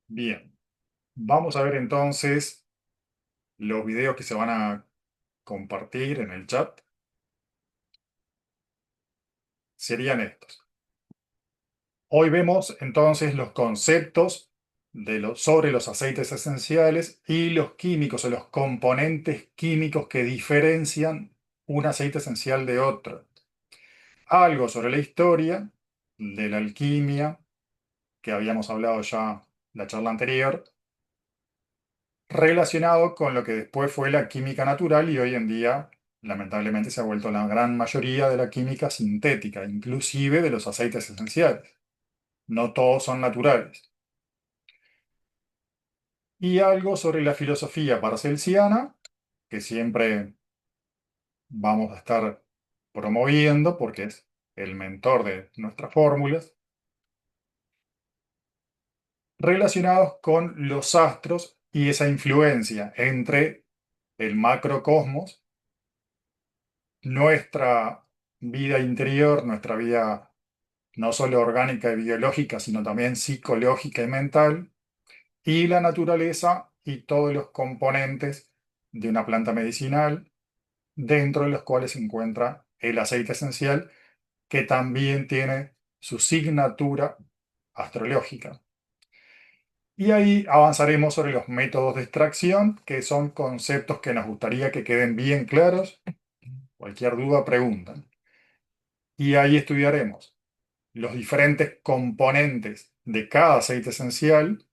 Bien, vamos a ver entonces los videos que se van a compartir en el chat. Serían estos. Hoy vemos entonces los conceptos sobre los aceites esenciales y los químicos o los componentes químicos que diferencian un aceite esencial de otro. Algo sobre la historia de la alquimia, que habíamos hablado ya en la charla anterior, relacionado con lo que después fue la química natural y hoy en día, lamentablemente, se ha vuelto la gran mayoría de la química sintética, inclusive de los aceites esenciales. No todos son naturales. Y algo sobre la filosofía paracelsiana, que siempre vamos a estar promoviendo porque es el mentor de nuestras fórmulas, relacionados con los astros y esa influencia entre el macrocosmos, nuestra vida interior, nuestra vida no solo orgánica y biológica, sino también psicológica y mental, y la naturaleza y todos los componentes de una planta medicinal, dentro de los cuales se encuentra el aceite esencial, que también tiene su signatura astrológica. Y ahí avanzaremos sobre los métodos de extracción, que son conceptos que nos gustaría que queden bien claros. Cualquier duda, preguntan. Y ahí estudiaremos los diferentes componentes de cada aceite esencial,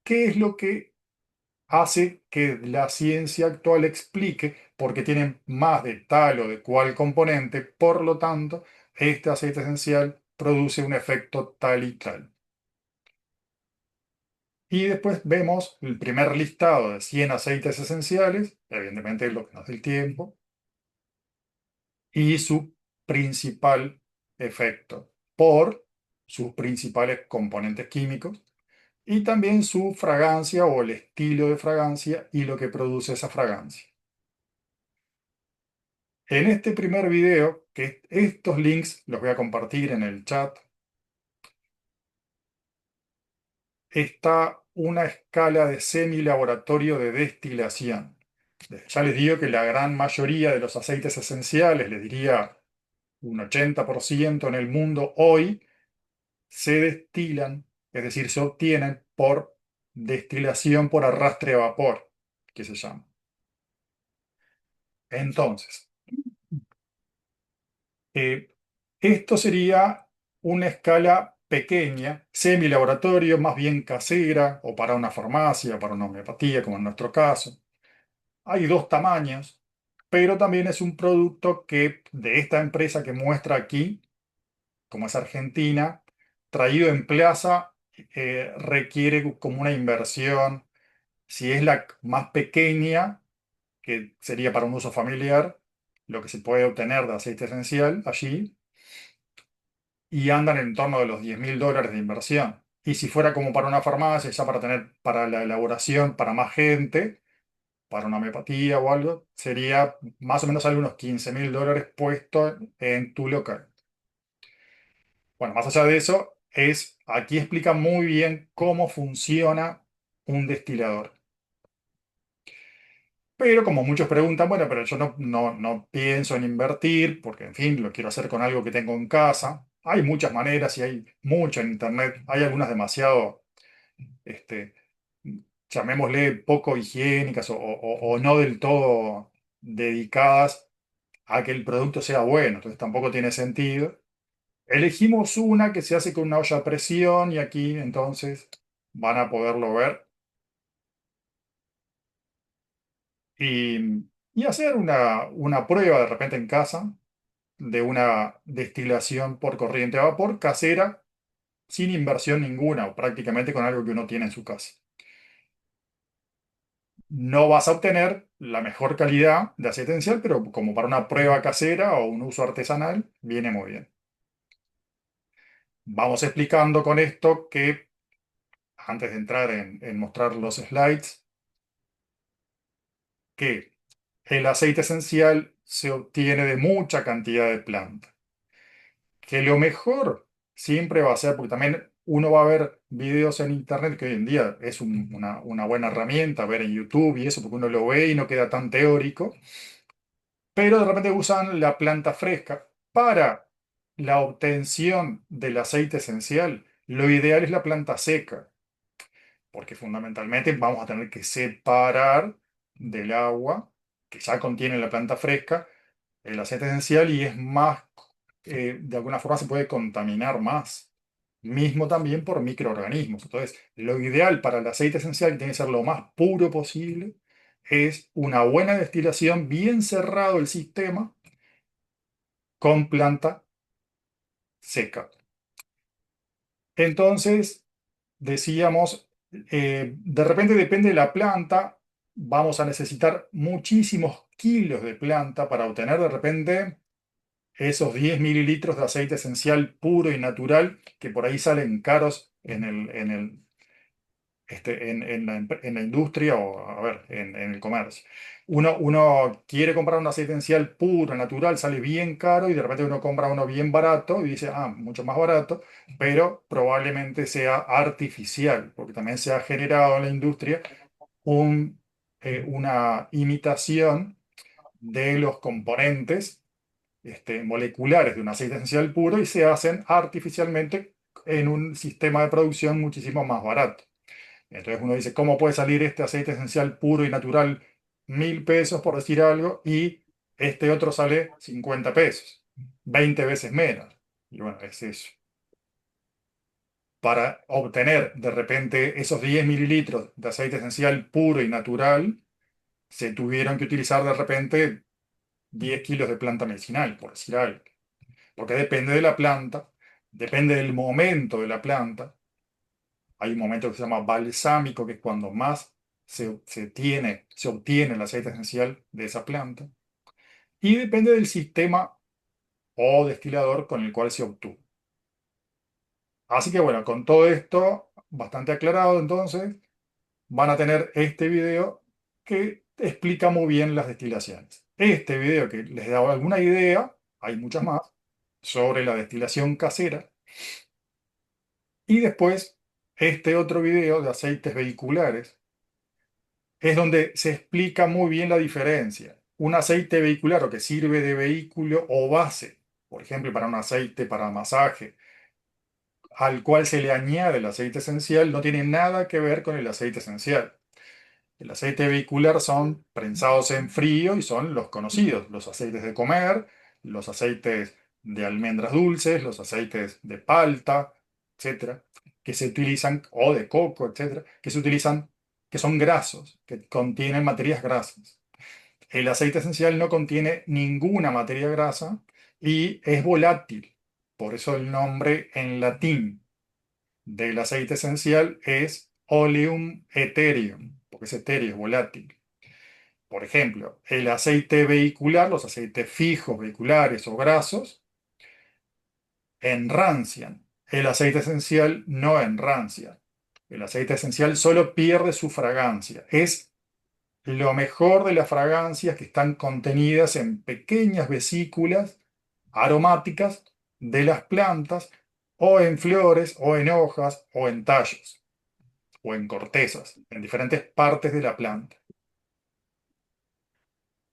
qué es lo que hace que la ciencia actual explique por qué tienen más de tal o de cual componente, por lo tanto, este aceite esencial produce un efecto tal y tal. Y después vemos el primer listado de 100 aceites esenciales, evidentemente lo que nos dé el tiempo, y su principal efecto por sus principales componentes químicos y también su fragancia o el estilo de fragancia y lo que produce esa fragancia. En este primer video, que estos links los voy a compartir en el chat, está una escala de semi-laboratorio de destilación. Ya les digo que la gran mayoría de los aceites esenciales, les diría un 80% en el mundo hoy, se destilan, es decir, se obtienen por destilación por arrastre a vapor, que se llama. Entonces, eh, esto sería una escala pequeña, semi-laboratorio, más bien casera, o para una farmacia, para una homeopatía, como en nuestro caso. Hay dos tamaños, pero también es un producto que de esta empresa que muestra aquí, como es Argentina, traído en plaza, requiere como una inversión. Si es la más pequeña, que sería para un uso familiar, lo que se puede obtener de aceite esencial allí, y andan en torno de los $10.000 de inversión. Y si fuera como para una farmacia, ya para tener para la elaboración para más gente, para una homeopatía o algo, sería más o menos sale unos $15.000 puesto en tu local. Bueno, más allá de eso, aquí explica muy bien cómo funciona un destilador. Pero como muchos preguntan, bueno, pero yo no pienso en invertir, porque en fin, lo quiero hacer con algo que tengo en casa. Hay muchas maneras y hay mucho en internet. Hay algunas demasiado, este, llamémosle poco higiénicas o no del todo dedicadas a que el producto sea bueno. Entonces tampoco tiene sentido. Elegimos una que se hace con una olla a presión y aquí entonces van a poderlo ver y hacer una prueba de repente en casa de una destilación por corriente a vapor casera sin inversión ninguna o prácticamente con algo que uno tiene en su casa. No vas a obtener la mejor calidad de aceite esencial, pero como para una prueba casera o un uso artesanal, viene muy bien. Vamos explicando con esto que, antes de entrar en mostrar los slides, que el aceite esencial se obtiene de mucha cantidad de plantas. Que lo mejor siempre va a ser, porque también uno va a ver videos en internet que hoy en día es una buena herramienta, ver en YouTube y eso, porque uno lo ve y no queda tan teórico, pero de repente usan la planta fresca para la obtención del aceite esencial. Lo ideal es la planta seca, porque fundamentalmente vamos a tener que separar del agua que ya contiene la planta fresca el aceite esencial y es más, de alguna forma se puede contaminar más, mismo también por microorganismos. Entonces, lo ideal para el aceite esencial, que tiene que ser lo más puro posible, es una buena destilación, bien cerrado el sistema, con planta seca. Entonces, decíamos, de repente depende de la planta, vamos a necesitar muchísimos kilos de planta para obtener de repente esos 10 mililitros de aceite esencial puro y natural que por ahí salen caros en la industria o, a ver, en el comercio. Uno quiere comprar un aceite esencial puro, natural, sale bien caro y de repente uno compra uno bien barato y dice, ah, mucho más barato, pero probablemente sea artificial, porque también se ha generado en la industria una imitación de los componentes moleculares de un aceite esencial puro y se hacen artificialmente en un sistema de producción muchísimo más barato. Entonces uno dice, ¿cómo puede salir este aceite esencial puro y natural 1.000 pesos, por decir algo, y este otro sale 50 pesos, 20 veces menos? Y bueno, es eso. Para obtener de repente esos 10 mililitros de aceite esencial puro y natural, se tuvieron que utilizar de repente 10 kilos de planta medicinal, por decir algo. Porque depende de la planta, depende del momento de la planta. Hay un momento que se llama balsámico, que es cuando más se obtiene el aceite esencial de esa planta. Y depende del sistema o destilador con el cual se obtuvo. Así que bueno, con todo esto bastante aclarado, entonces van a tener este video que explica muy bien las destilaciones. Este video que les da alguna idea, hay muchas más, sobre la destilación casera. Y después, este otro video de aceites vehiculares es donde se explica muy bien la diferencia. Un aceite vehicular o que sirve de vehículo o base, por ejemplo, para un aceite para masaje, al cual se le añade el aceite esencial, no tiene nada que ver con el aceite esencial. El aceite vehicular son prensados en frío y son los conocidos, los aceites de comer, los aceites de almendras dulces, los aceites de palta, etcétera, que se utilizan, o de coco, etcétera, que se utilizan, que son grasos, que contienen materias grasas. El aceite esencial no contiene ninguna materia grasa y es volátil. Por eso el nombre en latín del aceite esencial es oleum ethereum, porque es etéreo, es volátil. Por ejemplo, el aceite vehicular, los aceites fijos vehiculares o grasos, enrancian. El aceite esencial no enrancia. El aceite esencial solo pierde su fragancia. Es lo mejor de las fragancias que están contenidas en pequeñas vesículas aromáticas de las plantas o en flores o en hojas o en tallos o en cortezas, en diferentes partes de la planta.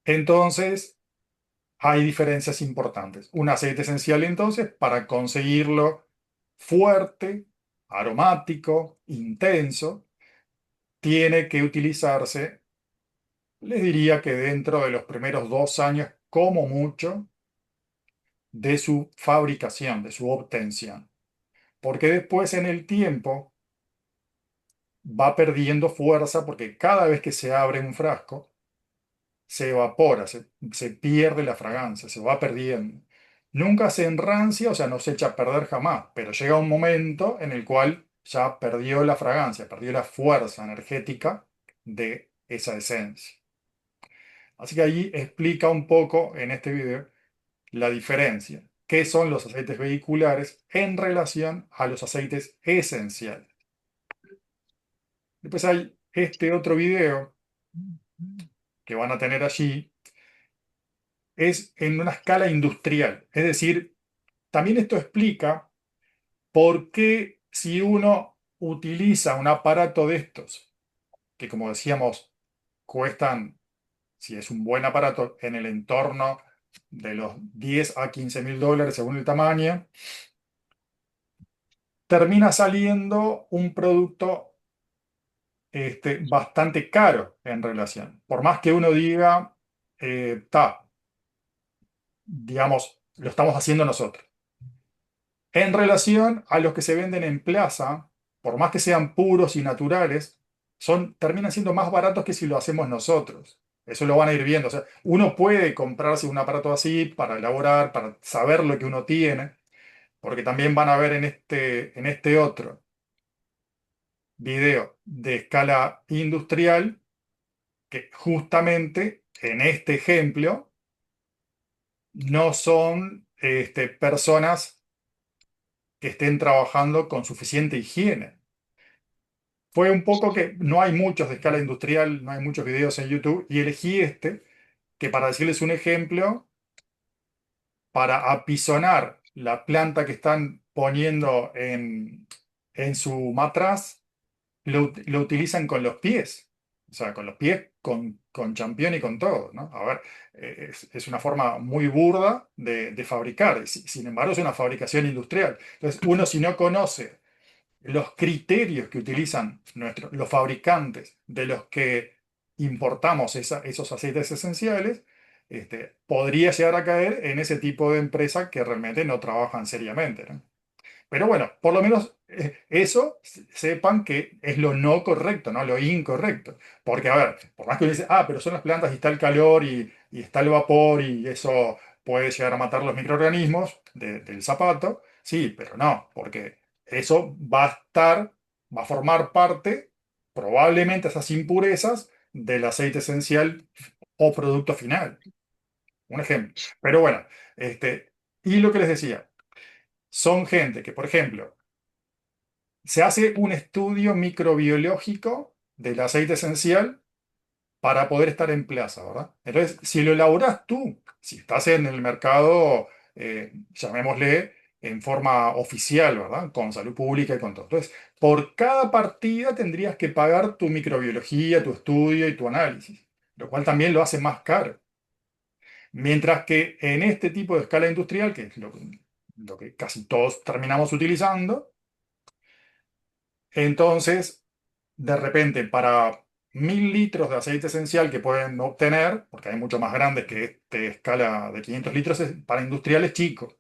Entonces, hay diferencias importantes. Un aceite esencial, entonces, para conseguirlo fuerte, aromático, intenso, tiene que utilizarse, les diría que dentro de los primeros 2 años, como mucho, de su fabricación, de su obtención. Porque después en el tiempo va perdiendo fuerza porque cada vez que se abre un frasco, se evapora, se pierde la fragancia, se va perdiendo. Nunca se enrancia, o sea, no se echa a perder jamás, pero llega un momento en el cual ya perdió la fragancia, perdió la fuerza energética de esa esencia. Así que ahí explica un poco en este video la diferencia. ¿Qué son los aceites vehiculares en relación a los aceites esenciales? Después hay este otro video que van a tener allí, es en una escala industrial. Es decir, también esto explica ¿Por qué si uno utiliza un aparato de estos, que como decíamos, cuestan, si es un buen aparato, en el entorno de los 10 a 15 mil dólares según el tamaño, termina saliendo un producto bastante caro en relación? Por más que uno diga, digamos, lo estamos haciendo nosotros. En relación a los que se venden en plaza, por más que sean puros y naturales, terminan siendo más baratos que si lo hacemos nosotros. Eso lo van a ir viendo. O sea, uno puede comprarse un aparato así para elaborar, para saber lo que uno tiene, porque también van a ver en este otro video de escala industrial que justamente en este ejemplo no son personas que estén trabajando con suficiente higiene. Fue un poco que no hay muchos de escala industrial, no hay muchos videos en YouTube, y elegí que para decirles un ejemplo, para apisonar la planta que están poniendo en su matraz, lo utilizan con los pies. O sea, con los pies, con champión y con todo, ¿no? A ver, es una forma muy burda de fabricar. Sin embargo, es una fabricación industrial. Entonces, uno si no conoce los criterios que utilizan los fabricantes de los que importamos esos aceites esenciales, podría llegar a caer en ese tipo de empresa que realmente no trabajan seriamente, ¿no? Pero bueno, por lo menos eso sepan que es lo no correcto, no lo incorrecto. Porque, a ver, por más que uno dice, pero son las plantas y está el calor y está el vapor y eso puede llegar a matar los microorganismos del zapato, sí, pero no, porque eso va a formar parte, probablemente esas impurezas, del aceite esencial o producto final. Un ejemplo. Pero bueno, y lo que les decía, son gente que, por ejemplo, se hace un estudio microbiológico del aceite esencial para poder estar en plaza, ¿verdad? Entonces, si lo elaborás tú, si estás en el mercado, llamémosle en forma oficial, ¿verdad? Con salud pública y con todo. Entonces, por cada partida tendrías que pagar tu microbiología, tu estudio y tu análisis, lo cual también lo hace más caro. Mientras que en este tipo de escala industrial, que es lo que casi todos terminamos utilizando, entonces, de repente, para 1000 litros de aceite esencial que pueden obtener, porque hay mucho más grandes que escala de 500 litros, para industriales chicos.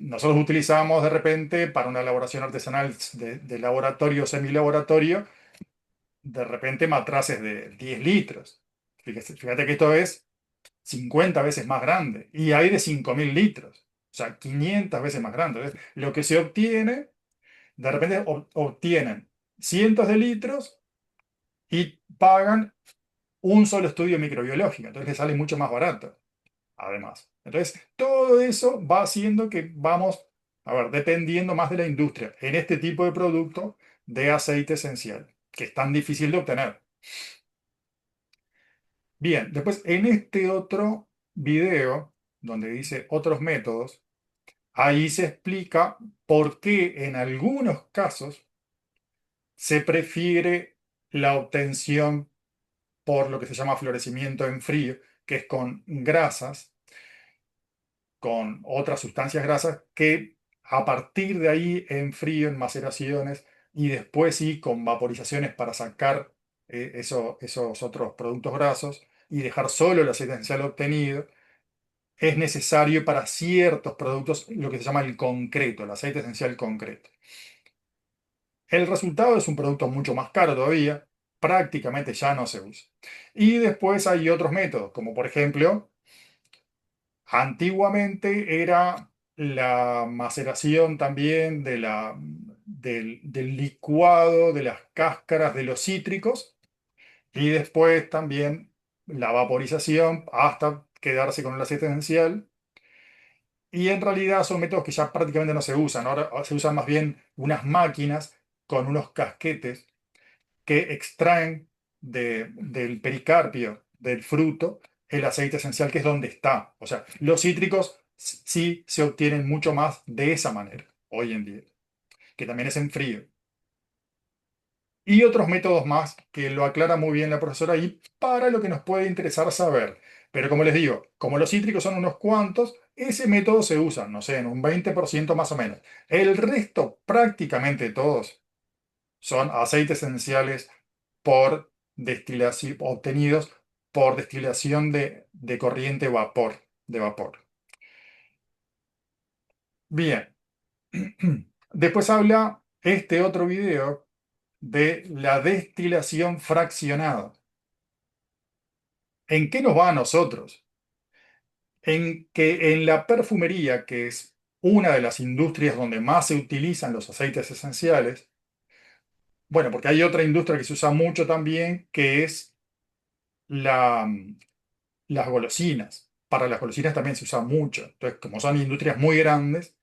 Nosotros utilizamos de repente para una elaboración artesanal de laboratorio, semilaboratorio, de repente matraces de 10 litros. Fíjate que esto es 50 veces más grande y hay de 5000 litros, o sea, 500 veces más grande. Entonces, lo que se obtiene, de repente obtienen cientos de litros y pagan un solo estudio microbiológico, entonces les sale mucho más barato, además. Entonces, todo eso va haciendo que vamos, a ver, dependiendo más de la industria en este tipo de producto de aceite esencial, que es tan difícil de obtener. Bien, después en este otro video, donde dice otros métodos, ahí se explica por qué en algunos casos se prefiere la obtención por lo que se llama florecimiento en frío, que es con grasas, con otras sustancias grasas, que a partir de ahí en frío, en maceraciones, y después sí con vaporizaciones para sacar esos otros productos grasos y dejar solo el aceite esencial obtenido, es necesario para ciertos productos lo que se llama el concreto, el aceite esencial concreto. El resultado es un producto mucho más caro todavía, prácticamente ya no se usa. Y después hay otros métodos, como por ejemplo, antiguamente era la maceración también del licuado de las cáscaras de los cítricos y después también la vaporización hasta quedarse con el aceite esencial. Y en realidad son métodos que ya prácticamente no se usan. Ahora se usan más bien unas máquinas con unos casquetes que extraen del pericarpio del fruto el aceite esencial, que es donde está. O sea, los cítricos sí se obtienen mucho más de esa manera. hoy en día, que también es en frío. Y otros métodos más que lo aclara muy bien la profesora ahí para lo que nos puede interesar saber. Pero como les digo, como los cítricos son unos cuantos, ese método se usa, no sé, en un 20% más o menos. El resto, prácticamente todos, son aceites esenciales por destilación, obtenidos por destilación de corriente vapor, de vapor. Bien. Después habla este otro video de la destilación fraccionada. ¿En qué nos va a nosotros? En que en la perfumería, que es una de las industrias donde más se utilizan los aceites esenciales, bueno, porque hay otra industria que se usa mucho también, que es la, las golosinas. Para las golosinas también se usa mucho. Entonces, como son industrias muy grandes,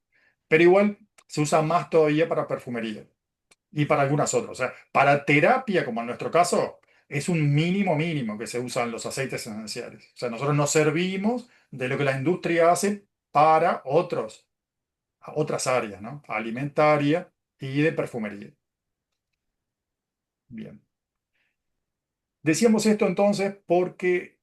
pero igual se usa más todavía para perfumería y para algunas otras. O sea, para terapia, como en nuestro caso, es un mínimo mínimo que se usan los aceites esenciales. O sea, nosotros nos servimos de lo que la industria hace para otras áreas, ¿no? Alimentaria y de perfumería. Bien. Decíamos esto entonces porque,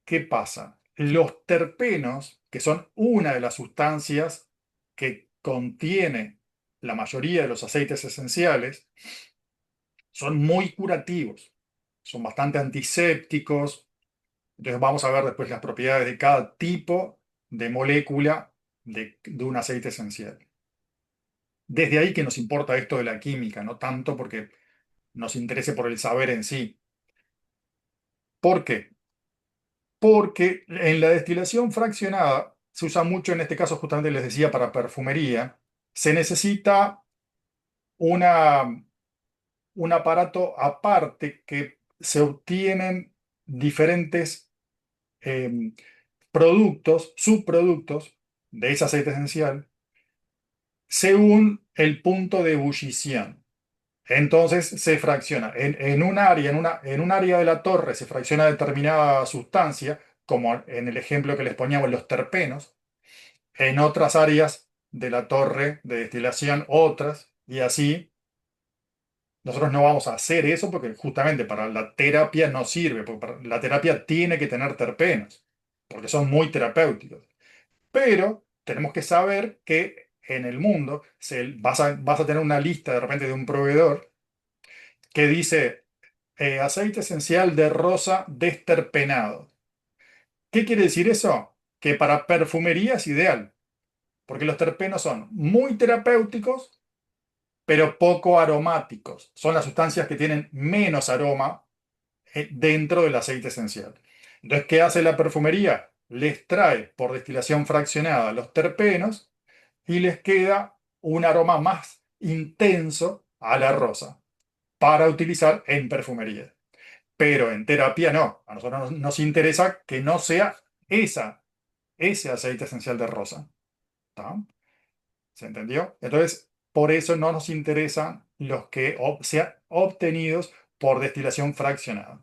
¿qué pasa? Los terpenos, que son una de las sustancias que contiene la mayoría de los aceites esenciales, son muy curativos, son bastante antisépticos. Entonces vamos a ver después las propiedades de cada tipo de molécula de un aceite esencial. Desde ahí que nos importa esto de la química, no tanto porque nos interese por el saber en sí. ¿Por qué? Porque en la destilación fraccionada se usa mucho, en este caso justamente les decía, para perfumería, se necesita una, un aparato aparte que se obtienen diferentes eh, productos, subproductos de ese aceite esencial, según el punto de ebullición. Entonces se fracciona. En un área, en un área de la torre se fracciona determinada sustancia, como en el ejemplo que les poníamos, los terpenos. En otras áreas de la torre de destilación, otras, y así. Nosotros no vamos a hacer eso porque justamente para la terapia no sirve, porque la terapia tiene que tener terpenos, porque son muy terapéuticos. Pero tenemos que saber que en el mundo vas a tener una lista de repente de un proveedor que dice aceite esencial de rosa desterpenado. ¿Qué quiere decir eso? Que para perfumería es ideal, porque los terpenos son muy terapéuticos, pero poco aromáticos. Son las sustancias que tienen menos aroma dentro del aceite esencial. Entonces, ¿qué hace la perfumería? Les trae por destilación fraccionada los terpenos y les queda un aroma más intenso a la rosa para utilizar en perfumería. Pero en terapia no. A nosotros nos interesa que no sea ese aceite esencial de rosa. ¿Está? ¿Se entendió? Entonces, por eso no nos interesan los que sean obtenidos por destilación fraccionada.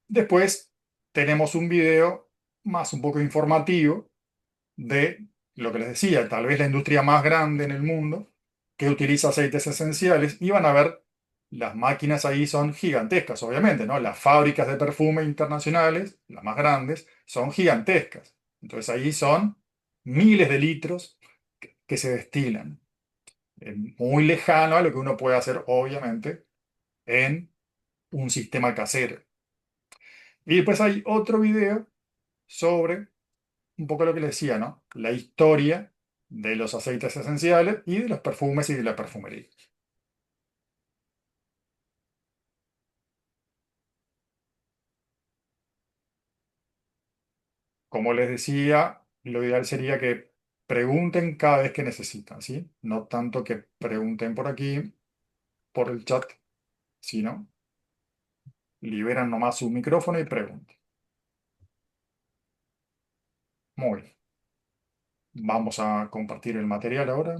Después tenemos un video más un poco informativo de lo que les decía, tal vez la industria más grande en el mundo que utiliza aceites esenciales, y van a ver, las máquinas ahí son gigantescas, obviamente, ¿no? Las fábricas de perfume internacionales, las más grandes, son gigantescas. Entonces ahí son miles de litros que se destilan. Muy lejano a lo que uno puede hacer, obviamente, en un sistema casero. Y después hay otro video sobre un poco lo que le decía, ¿no? La historia de los aceites esenciales y de los perfumes y de la perfumería. Como les decía, lo ideal sería que pregunten cada vez que necesitan, ¿sí? No tanto que pregunten por aquí, por el chat, sino liberan nomás su micrófono y pregunten. Muy bien. Vamos a compartir el material ahora.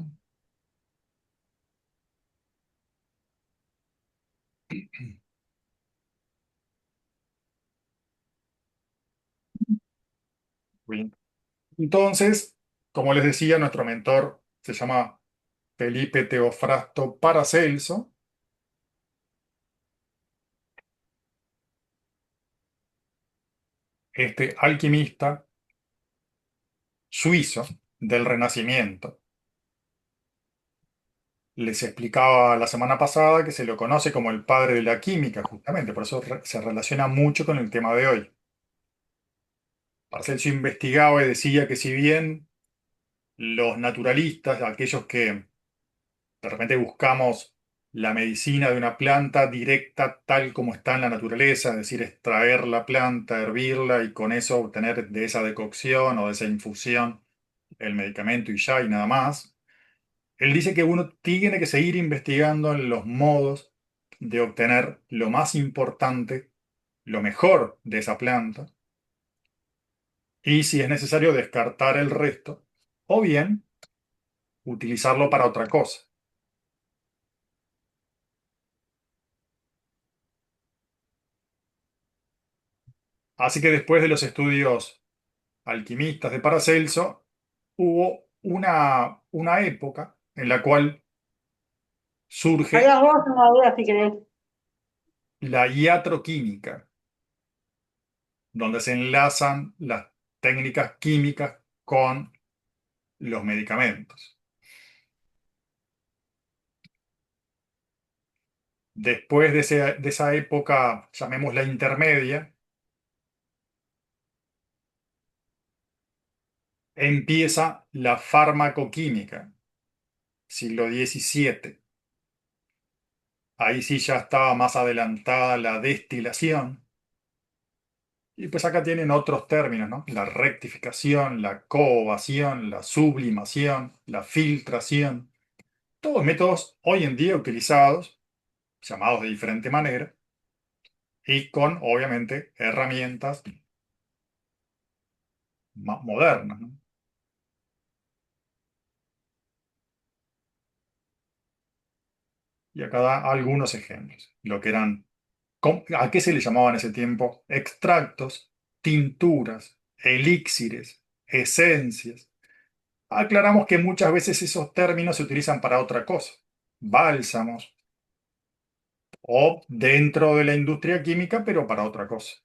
Bien. Entonces, Como les decía, nuestro mentor se llama Felipe Teofrasto Paracelso, este alquimista suizo del Renacimiento. Les explicaba la semana pasada que se lo conoce como el padre de la química, justamente, por eso se relaciona mucho con el tema de hoy. Paracelso investigaba y decía que si bien los naturalistas, aquellos que de repente buscamos la medicina de una planta directa tal como está en la naturaleza, es decir, extraer la planta, hervirla y con eso obtener de esa decocción o de esa infusión el medicamento y ya y nada más. Él dice que uno tiene que seguir investigando en los modos de obtener lo más importante, lo mejor de esa planta, y si es necesario descartar el resto, o bien utilizarlo para otra cosa. Así que después de los estudios alquimistas de Paracelso, hubo una época en la cual surge Hablas vos, no duda si querés. la iatroquímica, donde se enlazan las técnicas químicas con los medicamentos. Después de esa época, llamémosla intermedia, empieza la farmacoquímica, siglo XVII. Ahí sí ya estaba más adelantada la destilación. Y pues acá tienen otros términos, ¿no? La rectificación, la coovación, la sublimación, la filtración. Todos métodos hoy en día utilizados, llamados de diferente manera, y con, obviamente, herramientas más modernas, ¿no? Y acá da algunos ejemplos. Lo que eran, ¿a qué se le llamaba en ese tiempo? Extractos, tinturas, elixires, esencias. Aclaramos que muchas veces esos términos se utilizan para otra cosa. Bálsamos, o dentro de la industria química, pero para otra cosa.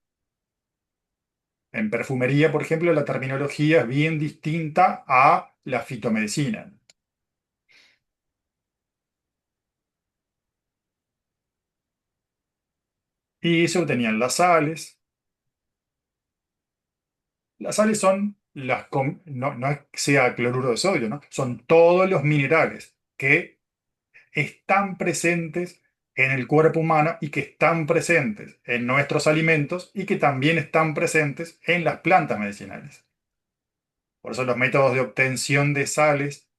En perfumería, por ejemplo, la terminología es bien distinta a la fitomedicina. Y se obtenían las sales. Las sales son no es que sea cloruro de sodio, ¿no? Son todos los minerales que están presentes en el cuerpo humano y que están presentes en nuestros alimentos y que también están presentes en las plantas medicinales. Por eso los métodos de obtención de sales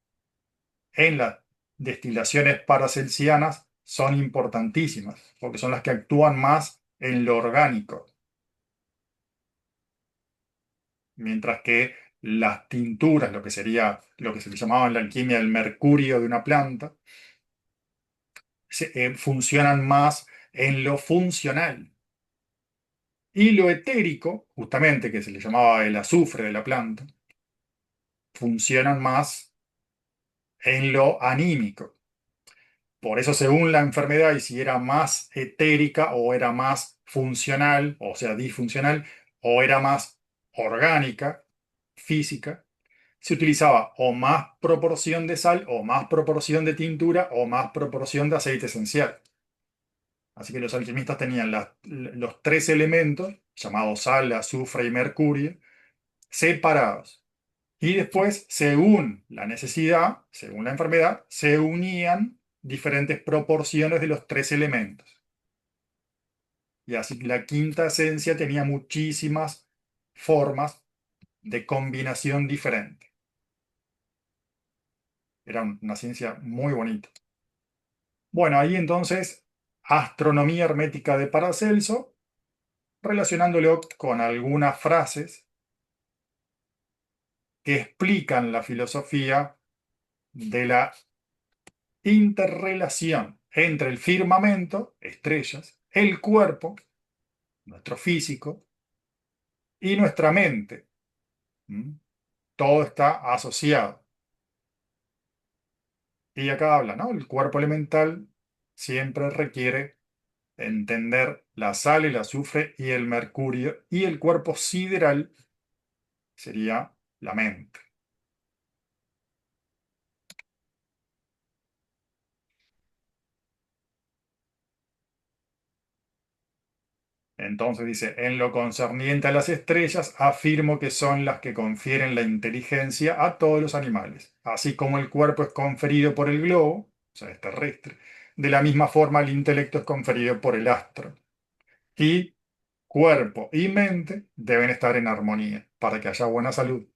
en las destilaciones paracelsianas son importantísimas, porque son las que actúan más en lo orgánico, mientras que las tinturas, lo que sería lo que se le llamaba en la alquimia el mercurio de una planta, funcionan más en lo funcional. Y lo etérico, justamente que se le llamaba el azufre de la planta, funcionan más en lo anímico. Por eso, según la enfermedad, y si era más etérica o era más funcional, o sea, disfuncional, o era más orgánica, física, se utilizaba o más proporción de sal, o más proporción de tintura, o más proporción de aceite esencial. Así que los alquimistas tenían los tres elementos, llamados sal, azufre y mercurio, separados. Y después, según la necesidad, según la enfermedad, se unían diferentes proporciones de los tres elementos. Y así la quinta esencia tenía muchísimas formas de combinación diferente. Era una ciencia muy bonita. Bueno, ahí entonces, astronomía hermética de Paracelso, relacionándolo con algunas frases que explican la filosofía de la interrelación entre el firmamento, estrellas, el cuerpo, nuestro físico, y nuestra mente. ¿Mm? todo está asociado. Y acá habla, ¿no? El cuerpo elemental siempre requiere entender la sal, el azufre y el mercurio, y el cuerpo sideral sería la mente. Entonces dice, en lo concerniente a las estrellas, afirmo que son las que confieren la inteligencia a todos los animales, así como el cuerpo es conferido por el globo, o sea, es terrestre, de la misma forma el intelecto es conferido por el astro. Y cuerpo y mente deben estar en armonía para que haya buena salud.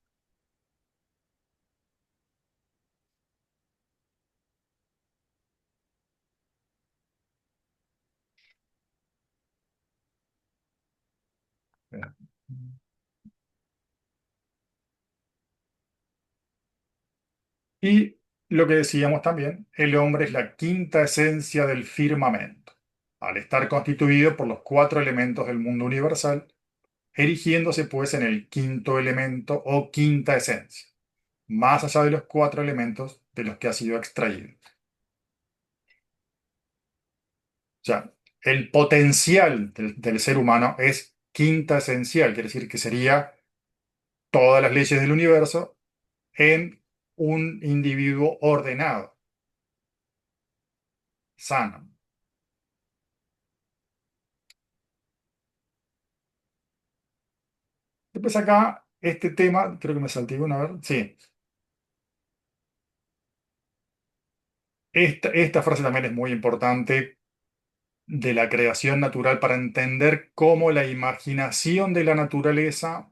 Y lo que decíamos también, el hombre es la quinta esencia del firmamento, al estar constituido por los cuatro elementos del mundo universal, erigiéndose pues en el quinto elemento o quinta esencia, más allá de los cuatro elementos de los que ha sido extraído. O sea, el potencial del ser humano es quinta esencial, quiere decir que sería todas las leyes del universo en un individuo ordenado, sano. Después acá, este tema, creo que me salté una, a ver, sí, esta frase también es muy importante de la creación natural para entender cómo la imaginación de la naturaleza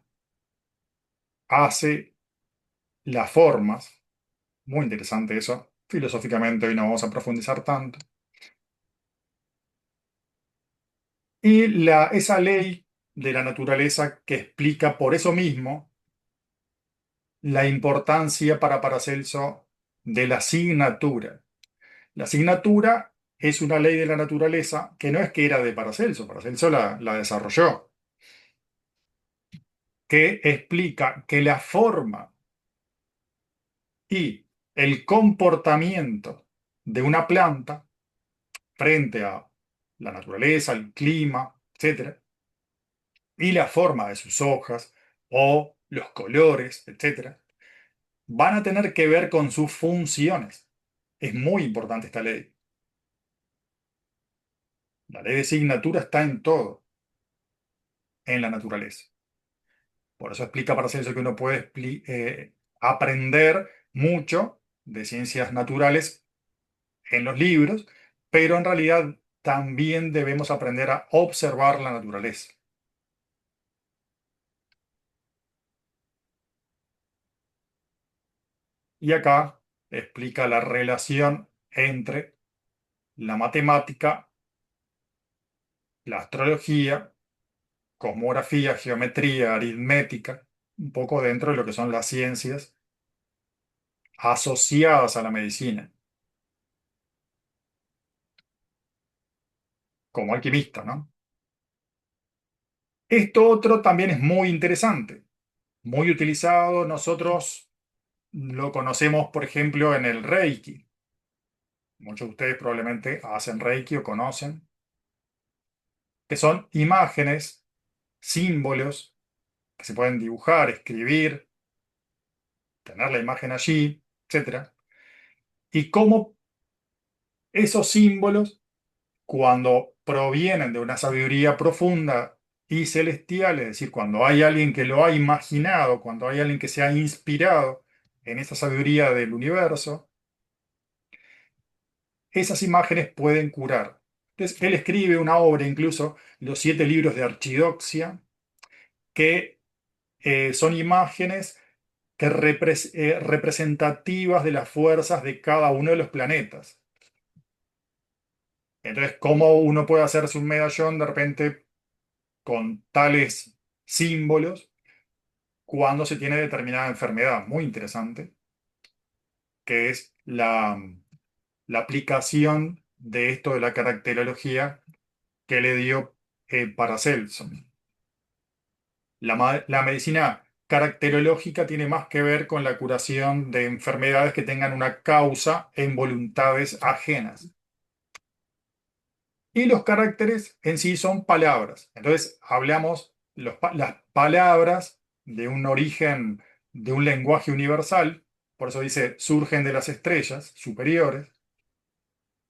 hace las formas. Muy interesante eso. Filosóficamente hoy no vamos a profundizar tanto. Y esa ley de la naturaleza que explica por eso mismo la importancia para Paracelso de la asignatura. La asignatura es una ley de la naturaleza que no es que era de Paracelso, Paracelso la desarrolló, que explica que la forma y el comportamiento de una planta frente a la naturaleza, el clima, etcétera, y la forma de sus hojas o los colores, etcétera, van a tener que ver con sus funciones. Es muy importante esta ley. La ley de asignatura está en todo, en la naturaleza. Por eso explica Paracelso que uno puede aprender mucho de ciencias naturales en los libros, pero en realidad también debemos aprender a observar la naturaleza. Y acá explica la relación entre la matemática, la astrología, cosmografía, geometría, aritmética, un poco dentro de lo que son las ciencias asociadas a la medicina, como alquimista, ¿no? Esto otro también es muy interesante, muy utilizado. Nosotros lo conocemos, por ejemplo, en el Reiki. Muchos de ustedes probablemente hacen Reiki o conocen, que son imágenes, símbolos que se pueden dibujar, escribir, tener la imagen allí, etcétera. Y cómo esos símbolos, cuando provienen de una sabiduría profunda y celestial, es decir, cuando hay alguien que lo ha imaginado, cuando hay alguien que se ha inspirado en esa sabiduría del universo, esas imágenes pueden curar. Entonces, él escribe una obra, incluso los 7 libros de Archidoxia, que son imágenes representativas de las fuerzas de cada uno de los planetas. Entonces, ¿cómo uno puede hacerse un medallón de repente con tales símbolos cuando se tiene determinada enfermedad? Muy interesante, que es la aplicación de esto de la caracterología que le dio Paracelso. La medicina caracterológica tiene más que ver con la curación de enfermedades que tengan una causa en voluntades ajenas. Y los caracteres en sí son palabras. Entonces, hablamos las palabras de un origen, de un lenguaje universal, por eso dice, surgen de las estrellas superiores,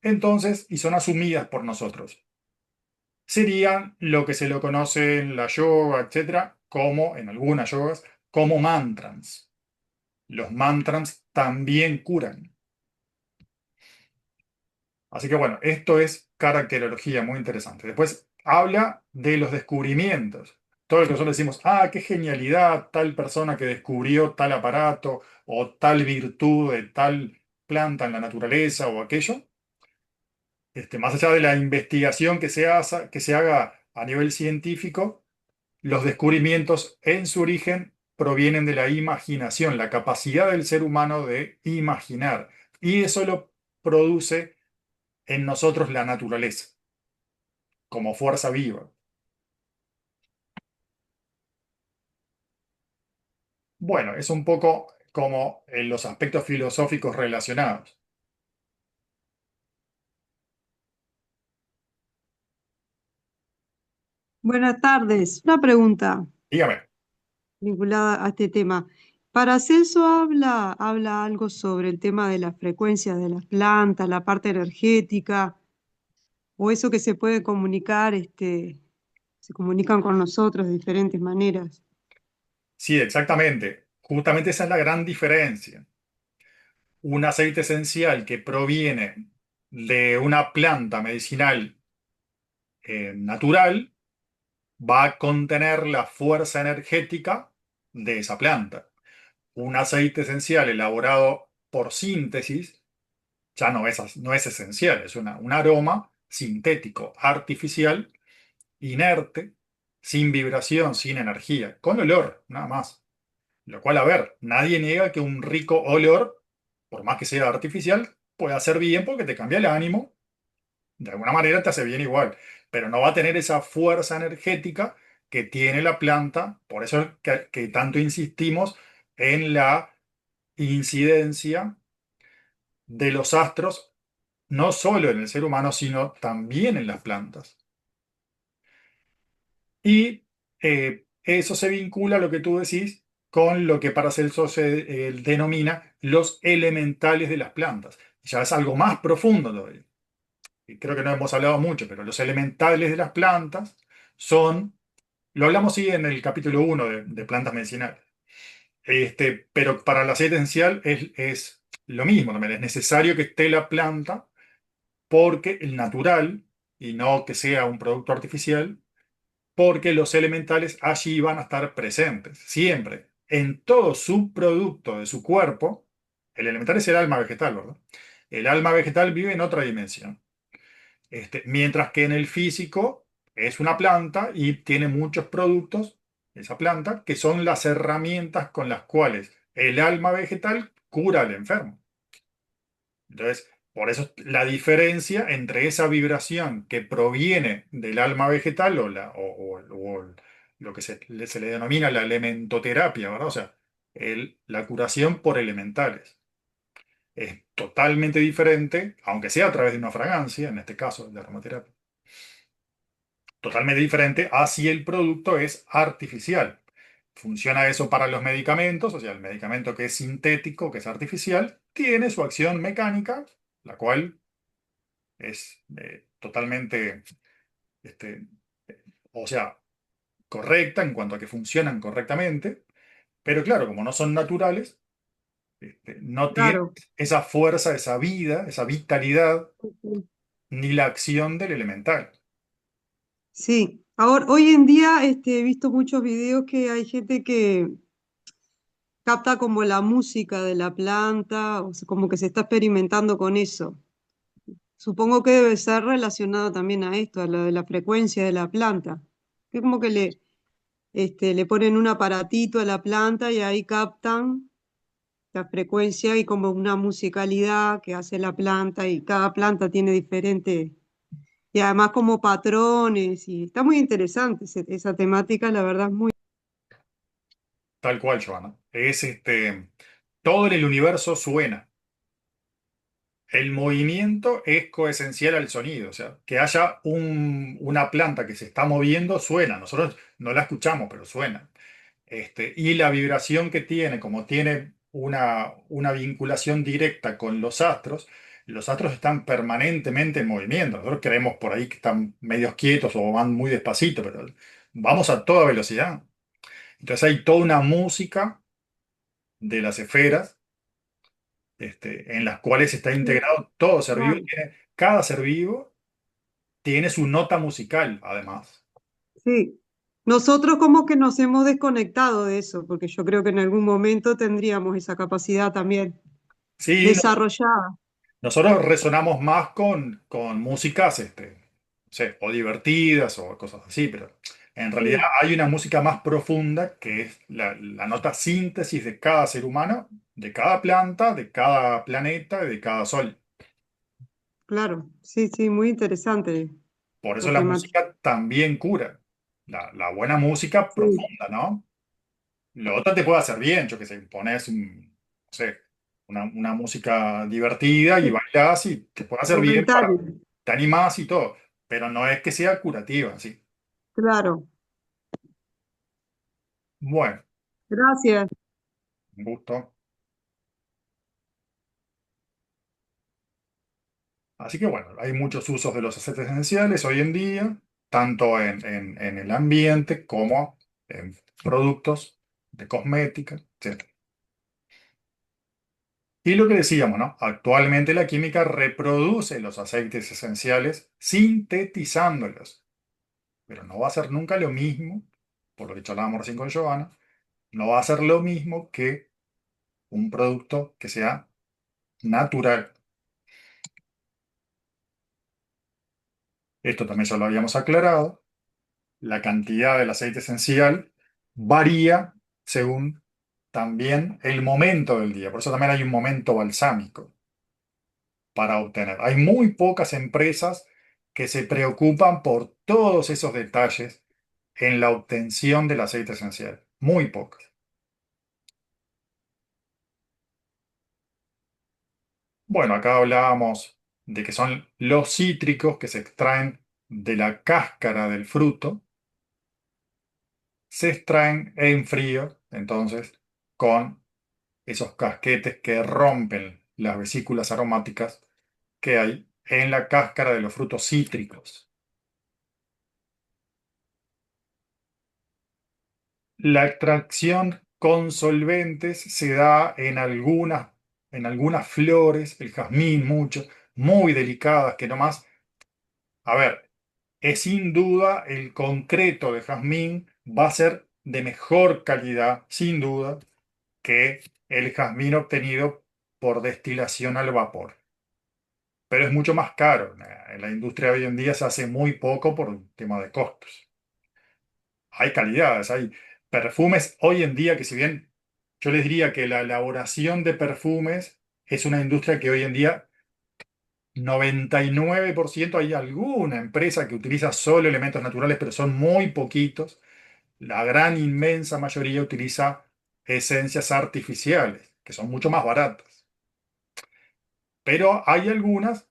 entonces, y son asumidas por nosotros. Serían lo que se lo conoce en la yoga, etcétera, como, en algunas yogas, como mantras. Los mantras también curan. Así que bueno, esto es caracterología muy interesante. Después habla de los descubrimientos. Todo el que nosotros decimos, ah, qué genialidad, tal persona que descubrió tal aparato o tal virtud de tal planta en la naturaleza o aquello. Más allá de la investigación que se haga a nivel científico, los descubrimientos en su origen provienen de la imaginación, la capacidad del ser humano de imaginar. Y eso lo produce en nosotros la naturaleza, como fuerza viva. Bueno, es un poco como en los aspectos filosóficos relacionados. Buenas tardes. Una pregunta Dígame. vinculada a este tema. Paracelso habla algo sobre el tema de las frecuencias de las plantas, la parte energética, o eso que se puede comunicar, se comunican con nosotros de diferentes maneras. Sí, exactamente. Justamente esa es la gran diferencia. Un aceite esencial que proviene de una planta medicinal natural va a contener la fuerza energética de esa planta. Un aceite esencial elaborado por síntesis ya no es esencial, es un aroma sintético, artificial, inerte, sin vibración, sin energía, con olor, nada más. Lo cual, a ver, nadie niega que un rico olor, por más que sea artificial, puede hacer bien porque te cambia el ánimo, de alguna manera te hace bien igual, pero no va a tener esa fuerza energética que tiene la planta, por eso es que tanto insistimos en la incidencia de los astros, no solo en el ser humano, sino también en las plantas. Y eso se vincula a lo que tú decís con lo que Paracelso se denomina los elementales de las plantas. Ya es algo más profundo todavía. Y creo que no hemos hablado mucho, pero los elementales de las plantas son, lo hablamos sí en el capítulo 1 de plantas medicinales. Pero para la aceite esencial es lo mismo también. Es necesario que esté la planta porque el natural, y no que sea un producto artificial, porque los elementales allí van a estar presentes, siempre, en todo subproducto de su cuerpo. El elemental es el alma vegetal, ¿verdad? El alma vegetal vive en otra dimensión. Mientras que en el físico es una planta y tiene muchos productos, esa planta, que son las herramientas con las cuales el alma vegetal cura al enfermo. Entonces, por eso la diferencia entre esa vibración que proviene del alma vegetal o lo que se le denomina la elementoterapia, ¿verdad? O sea, la curación por elementales. Es totalmente diferente, aunque sea a través de una fragancia, en este caso de aromaterapia, totalmente diferente a si el producto es artificial. Funciona eso para los medicamentos, o sea, el medicamento que es sintético, que es artificial, tiene su acción mecánica, la cual es totalmente, este, o sea, correcta en cuanto a que funcionan correctamente, pero claro, como no son naturales, no tienen Claro. esa fuerza, esa vida, esa vitalidad, ni la acción del elemental. Sí. Ahora, hoy en día, he visto muchos videos que hay gente que capta como la música de la planta, o sea, como que se está experimentando con eso. Supongo que debe ser relacionado también a esto, a lo de la frecuencia de la planta. Que como que le ponen un aparatito a la planta y ahí captan la frecuencia y como una musicalidad que hace la planta y cada planta tiene diferente, y además como patrones, y está muy interesante esa temática, la verdad es muy... tal cual, Joana. Todo en el universo suena. El movimiento es coesencial al sonido, o sea, que haya una planta que se está moviendo suena. Nosotros no la escuchamos, pero suena. Y la vibración que tiene, como tiene una vinculación directa con los astros están permanentemente en movimiento. Nosotros creemos por ahí que están medios quietos o van muy despacito, pero vamos a toda velocidad. Entonces hay toda una música de las esferas, en las cuales está Sí, integrado todo ser vivo. claro. Cada ser vivo tiene su nota musical, además. Sí. Nosotros como que nos hemos desconectado de eso, porque yo creo que en algún momento tendríamos esa capacidad también Sí, desarrollada. nosotros resonamos más con músicas, no sé, o divertidas o cosas así, pero en realidad Sí, hay una música más profunda que es la nota síntesis de cada ser humano, de cada planta, de cada planeta y de cada sol. claro. Sí, sí, muy interesante Por eso la la temática. música también cura. La buena música Sí, profunda, ¿no? Lo otro te puede hacer bien, yo que sé, pones no sé, una música divertida y bailás y te puede hacer bien para, momentáneo. te animás y todo, pero no es que sea curativa, sí. Claro. Bueno, Gracias. un gusto. Así que bueno, hay muchos usos de los aceites esenciales hoy en día, tanto en el ambiente como en productos de cosmética, etc. Y lo que decíamos, ¿no? Actualmente la química reproduce los aceites esenciales sintetizándolos, pero no va a ser nunca lo mismo, por lo que charlábamos recién con Giovanna, no va a ser lo mismo que un producto que sea natural. Esto también ya lo habíamos aclarado. La cantidad del aceite esencial varía según también el momento del día. Por eso también hay un momento balsámico para obtener. Hay muy pocas empresas que se preocupan por todos esos detalles en la obtención del aceite esencial. Muy pocas. Bueno, acá hablábamos de que son los cítricos que se extraen de la cáscara del fruto, se extraen en frío, entonces, con esos casquetes que rompen las vesículas aromáticas que hay en la cáscara de los frutos cítricos. La extracción con solventes se da en algunas flores, el jazmín mucho, muy delicadas, que nomás, a ver, es sin duda el concreto de jazmín va a ser de mejor calidad, sin duda, que el jazmín obtenido por destilación al vapor. Pero es mucho más caro. En la industria hoy en día se hace muy poco por un tema de costos. Hay calidades, hay perfumes hoy en día que si bien yo les diría que la elaboración de perfumes es una industria que hoy en día 99% hay alguna empresa que utiliza solo elementos naturales, pero son muy poquitos. La gran inmensa mayoría utiliza esencias artificiales, que son mucho más baratas. Pero hay algunas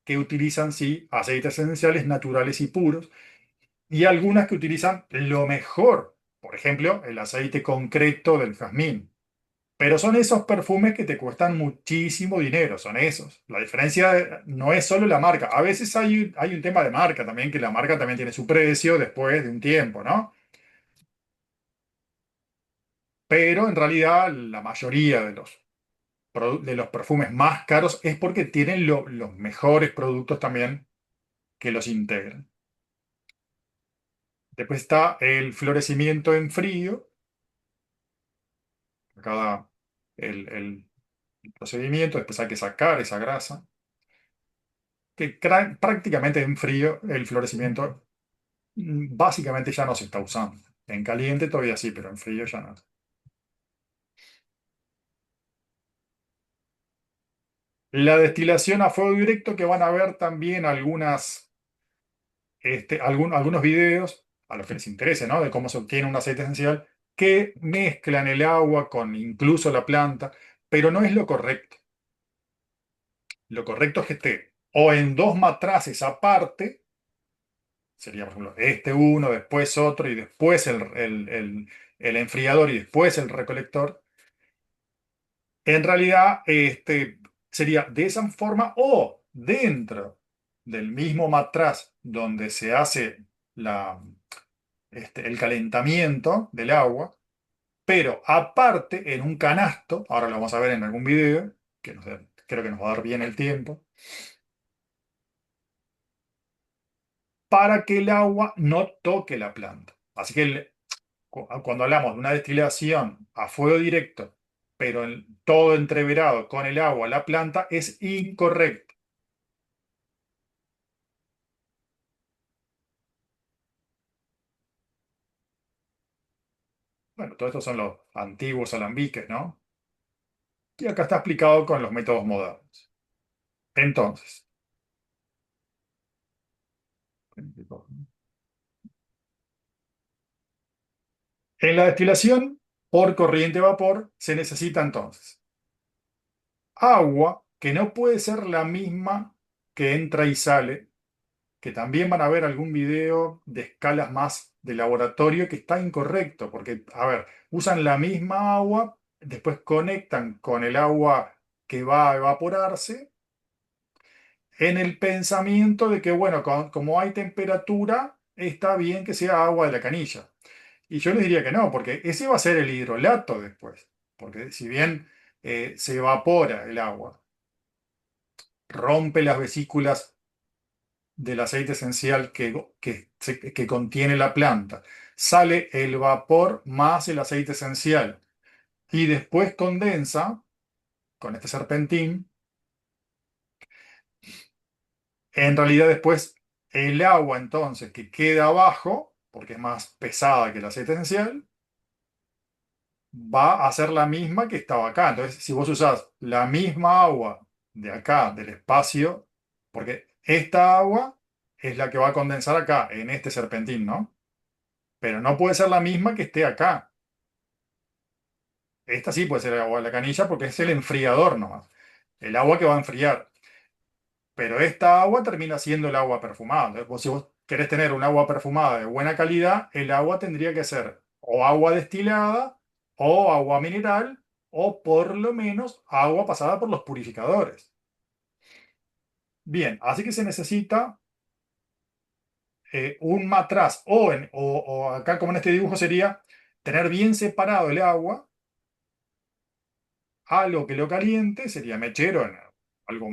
que utilizan, sí, aceites esenciales naturales y puros, y algunas que utilizan lo mejor, por ejemplo, el aceite concreto del jazmín. Pero son esos perfumes que te cuestan muchísimo dinero, son esos. La diferencia no es solo la marca. A veces hay un tema de marca también, que la marca también tiene su precio después de un tiempo, ¿no? Pero en realidad la mayoría de los perfumes más caros es porque tienen los mejores productos también que los integran. Después está el florecimiento en frío, cada el procedimiento, después hay que sacar esa grasa, que prácticamente en frío el florecimiento básicamente ya no se está usando. En caliente todavía sí, pero en frío ya no. La destilación a fuego directo, que van a ver también algunos videos, a los que les interese, ¿no? De cómo se obtiene un aceite esencial, que mezclan el agua con incluso la planta, pero no es lo correcto. Lo correcto es que esté o en dos matraces aparte, sería por ejemplo este uno, después otro y después el enfriador y después el recolector. En realidad, sería de esa forma o dentro del mismo matraz donde se hace el calentamiento del agua, pero aparte en un canasto, ahora lo vamos a ver en algún video, creo que nos va a dar bien el tiempo, para que el agua no toque la planta. Así que cuando hablamos de una destilación a fuego directo, pero todo entreverado con el agua, la planta, es incorrecto. Bueno, todo esto son los antiguos alambiques, ¿no? Y acá está explicado con los métodos modernos. Entonces, en la destilación por corriente vapor se necesita entonces agua que no puede ser la misma que entra y sale, que también van a ver algún video de escalas más de laboratorio que está incorrecto, porque, a ver, usan la misma agua, después conectan con el agua que va a evaporarse en el pensamiento de que, bueno, como hay temperatura, está bien que sea agua de la canilla. Y yo les diría que no, porque ese va a ser el hidrolato después, porque si bien se evapora el agua, rompe las vesículas del aceite esencial que contiene la planta. Sale el vapor más el aceite esencial y después condensa con este serpentín. En realidad después el agua entonces que queda abajo, porque es más pesada que el aceite esencial, va a ser la misma que estaba acá. Entonces, si vos usás la misma agua de acá, del espacio, porque esta agua es la que va a condensar acá, en este serpentín, ¿no? Pero no puede ser la misma que esté acá. Esta sí puede ser el agua de la canilla porque es el enfriador nomás. El agua que va a enfriar. Pero esta agua termina siendo el agua perfumada. Entonces, si vos querés tener un agua perfumada de buena calidad, el agua tendría que ser o agua destilada, o agua mineral, o por lo menos agua pasada por los purificadores. Bien, así que se necesita un matraz, o acá como en este dibujo sería tener bien separado el agua. Algo que lo caliente sería mechero, algo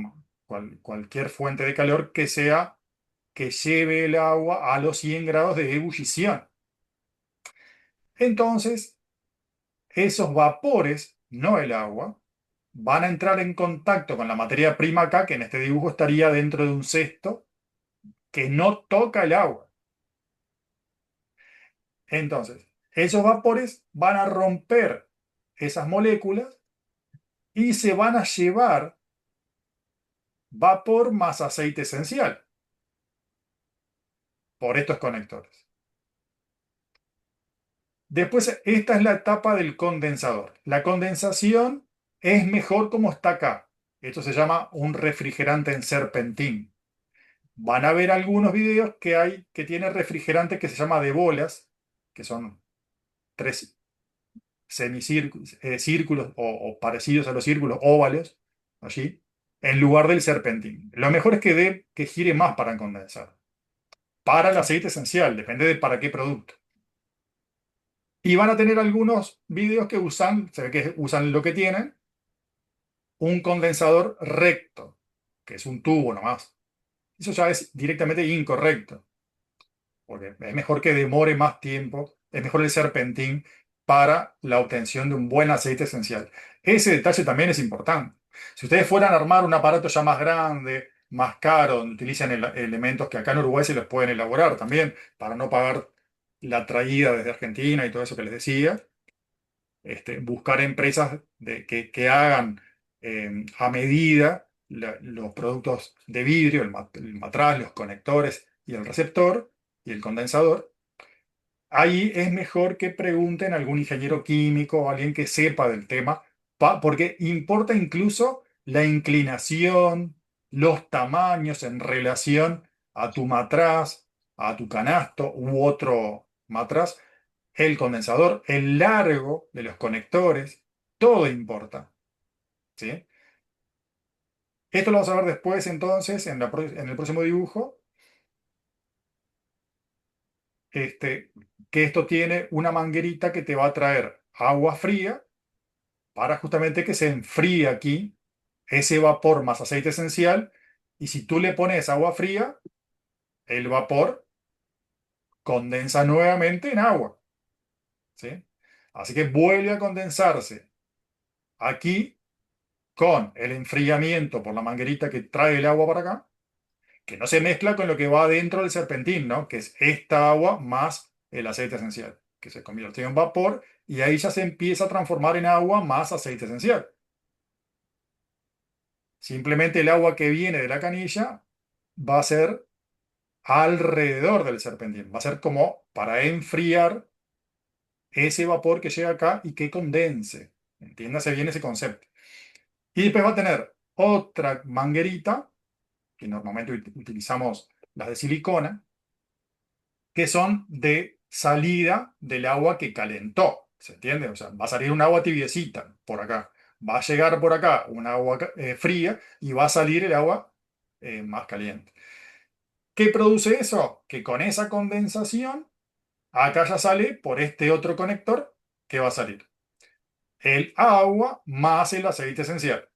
cualquier fuente de calor que lleve el agua a los 100 grados de ebullición. Entonces, esos vapores, no el agua, van a entrar en contacto con la materia prima acá, que en este dibujo estaría dentro de un cesto que no toca el agua. Entonces, esos vapores van a romper esas moléculas y se van a llevar vapor más aceite esencial por estos conectores. Después, esta es la etapa del condensador. La condensación es mejor como está acá. Esto se llama un refrigerante en serpentín. Van a ver algunos videos que tiene refrigerante que se llama de bolas, que son tres semicírculos, círculos o parecidos a los círculos óvalos, allí, en lugar del serpentín. Lo mejor es que gire más para condensar. Para el aceite esencial, depende de para qué producto. Y van a tener algunos vídeos que se ve que usan lo que tienen, un condensador recto, que es un tubo nomás. Eso ya es directamente incorrecto, porque es mejor que demore más tiempo, es mejor el serpentín para la obtención de un buen aceite esencial. Ese detalle también es importante. Si ustedes fueran a armar un aparato ya más grande, más caro, donde utilizan elementos que acá en Uruguay se los pueden elaborar también, para no pagar la traída desde Argentina y todo eso que les decía, buscar empresas que hagan a medida los productos de vidrio, el matraz, los conectores y el receptor y el condensador, ahí es mejor que pregunten a algún ingeniero químico o alguien que sepa del tema, porque importa incluso la inclinación, los tamaños en relación a tu matraz, a tu canasto u otro matraz, el condensador, el largo de los conectores, todo importa, ¿sí? Esto lo vamos a ver después entonces en el próximo dibujo, que esto tiene una manguerita que te va a traer agua fría para justamente que se enfríe aquí ese vapor más aceite esencial. Y si tú le pones agua fría, el vapor condensa nuevamente en agua, ¿sí? Así que vuelve a condensarse aquí con el enfriamiento por la manguerita que trae el agua para acá, que no se mezcla con lo que va dentro del serpentín, ¿no? Que es esta agua más el aceite esencial, que se convierte en vapor y ahí ya se empieza a transformar en agua más aceite esencial. Simplemente el agua que viene de la canilla va a ser alrededor del serpentín, va a ser como para enfriar ese vapor que llega acá y que condense. Entiéndase bien ese concepto. Y después va a tener otra manguerita, que normalmente utilizamos las de silicona, que son de salida del agua que calentó. ¿Se entiende? O sea, va a salir un agua tibiecita por acá. Va a llegar por acá un agua fría y va a salir el agua más caliente. ¿Qué produce eso? Que con esa condensación, acá ya sale por este otro conector que va a salir el agua más el aceite esencial.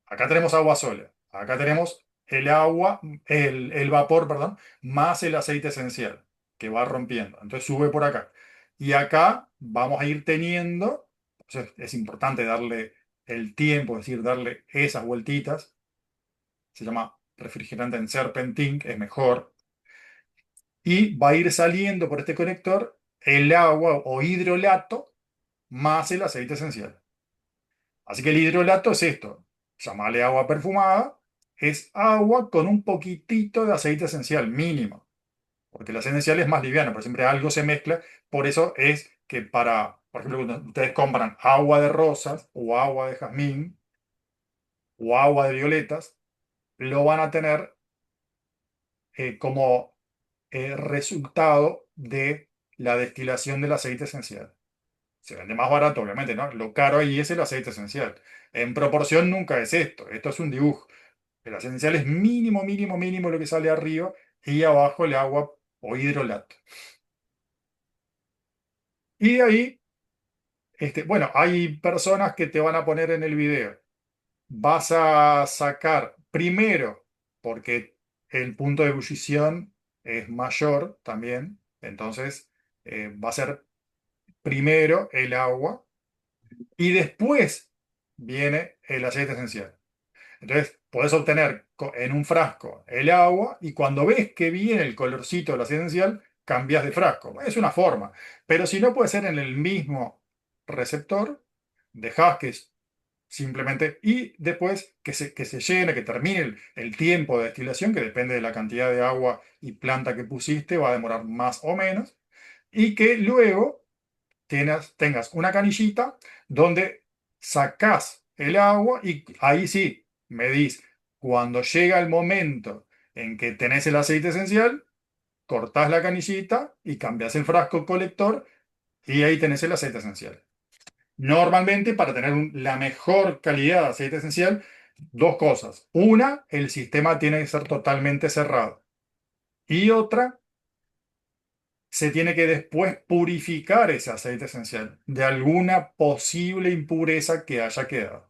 Acá tenemos agua sola. Acá tenemos el agua, el vapor, perdón, más el aceite esencial que va rompiendo. Entonces sube por acá. Y acá vamos a ir teniendo, es importante darle el tiempo, es decir, darle esas vueltitas. Se llama refrigerante en serpentín, que es mejor. Y va a ir saliendo por este conector el agua o hidrolato más el aceite esencial. Así que el hidrolato es esto, llamarle agua perfumada, es agua con un poquitito de aceite esencial, mínimo, porque el aceite esencial es más liviano, pero siempre algo se mezcla, por eso es que por ejemplo, cuando ustedes compran agua de rosas o agua de jazmín o agua de violetas, lo van a tener como resultado de la destilación del aceite esencial. Se vende más barato, obviamente, ¿no? Lo caro ahí es el aceite esencial. En proporción nunca es esto. Esto es un dibujo. El aceite esencial es mínimo, mínimo, mínimo lo que sale arriba y abajo el agua o hidrolato. Y de ahí, bueno, hay personas que te van a poner en el video. Vas a sacar primero, porque el punto de ebullición es mayor también. Entonces, va a ser primero el agua y después viene el aceite esencial. Entonces, podés obtener en un frasco el agua y cuando ves que viene el colorcito del aceite esencial, cambias de frasco. Es una forma, pero si no puede ser en el mismo receptor, dejás que simplemente y después que se llene, que termine el tiempo de destilación, que depende de la cantidad de agua y planta que pusiste, va a demorar más o menos, y que luego tengas una canillita donde sacás el agua y ahí sí medís. Cuando llega el momento en que tenés el aceite esencial, cortás la canillita y cambias el frasco colector y ahí tenés el aceite esencial. Normalmente, para tener la mejor calidad de aceite esencial, dos cosas. Una, el sistema tiene que ser totalmente cerrado. Y otra, se tiene que después purificar ese aceite esencial de alguna posible impureza que haya quedado.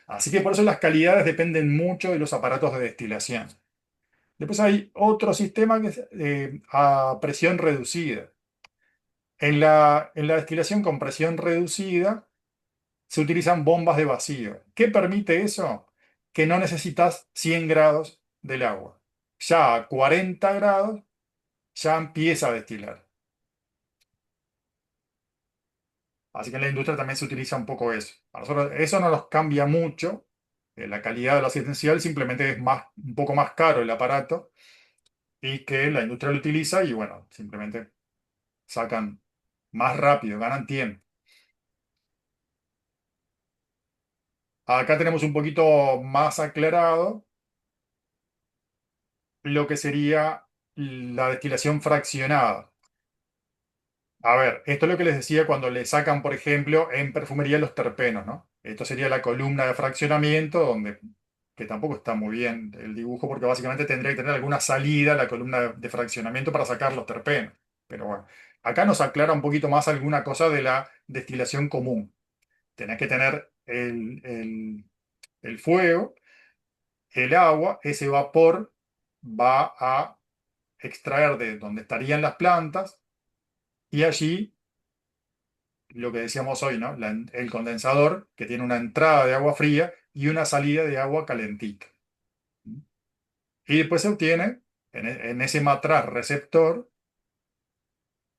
Así que por eso las calidades dependen mucho de los aparatos de destilación. Después hay otro sistema que es a presión reducida. En la destilación con presión reducida se utilizan bombas de vacío. ¿Qué permite eso? Que no necesitas 100 grados del agua. Ya a 40 grados ya empieza a destilar. Así que en la industria también se utiliza un poco eso. A nosotros eso no nos cambia mucho. La calidad de lo asistencial simplemente es un poco más caro el aparato y que la industria lo utiliza y bueno, simplemente sacan más rápido, ganan tiempo. Acá tenemos un poquito más aclarado lo que sería la destilación fraccionada. A ver, esto es lo que les decía cuando le sacan, por ejemplo, en perfumería los terpenos, ¿no? Esto sería la columna de fraccionamiento, donde, que tampoco está muy bien el dibujo, porque básicamente tendría que tener alguna salida la columna de fraccionamiento para sacar los terpenos. Pero bueno, acá nos aclara un poquito más alguna cosa de la destilación común. Tenés que tener el fuego, el agua, ese vapor va a extraer de donde estarían las plantas y allí lo que decíamos hoy, ¿no? El condensador que tiene una entrada de agua fría y una salida de agua calentita. Y después se obtiene en ese matraz receptor,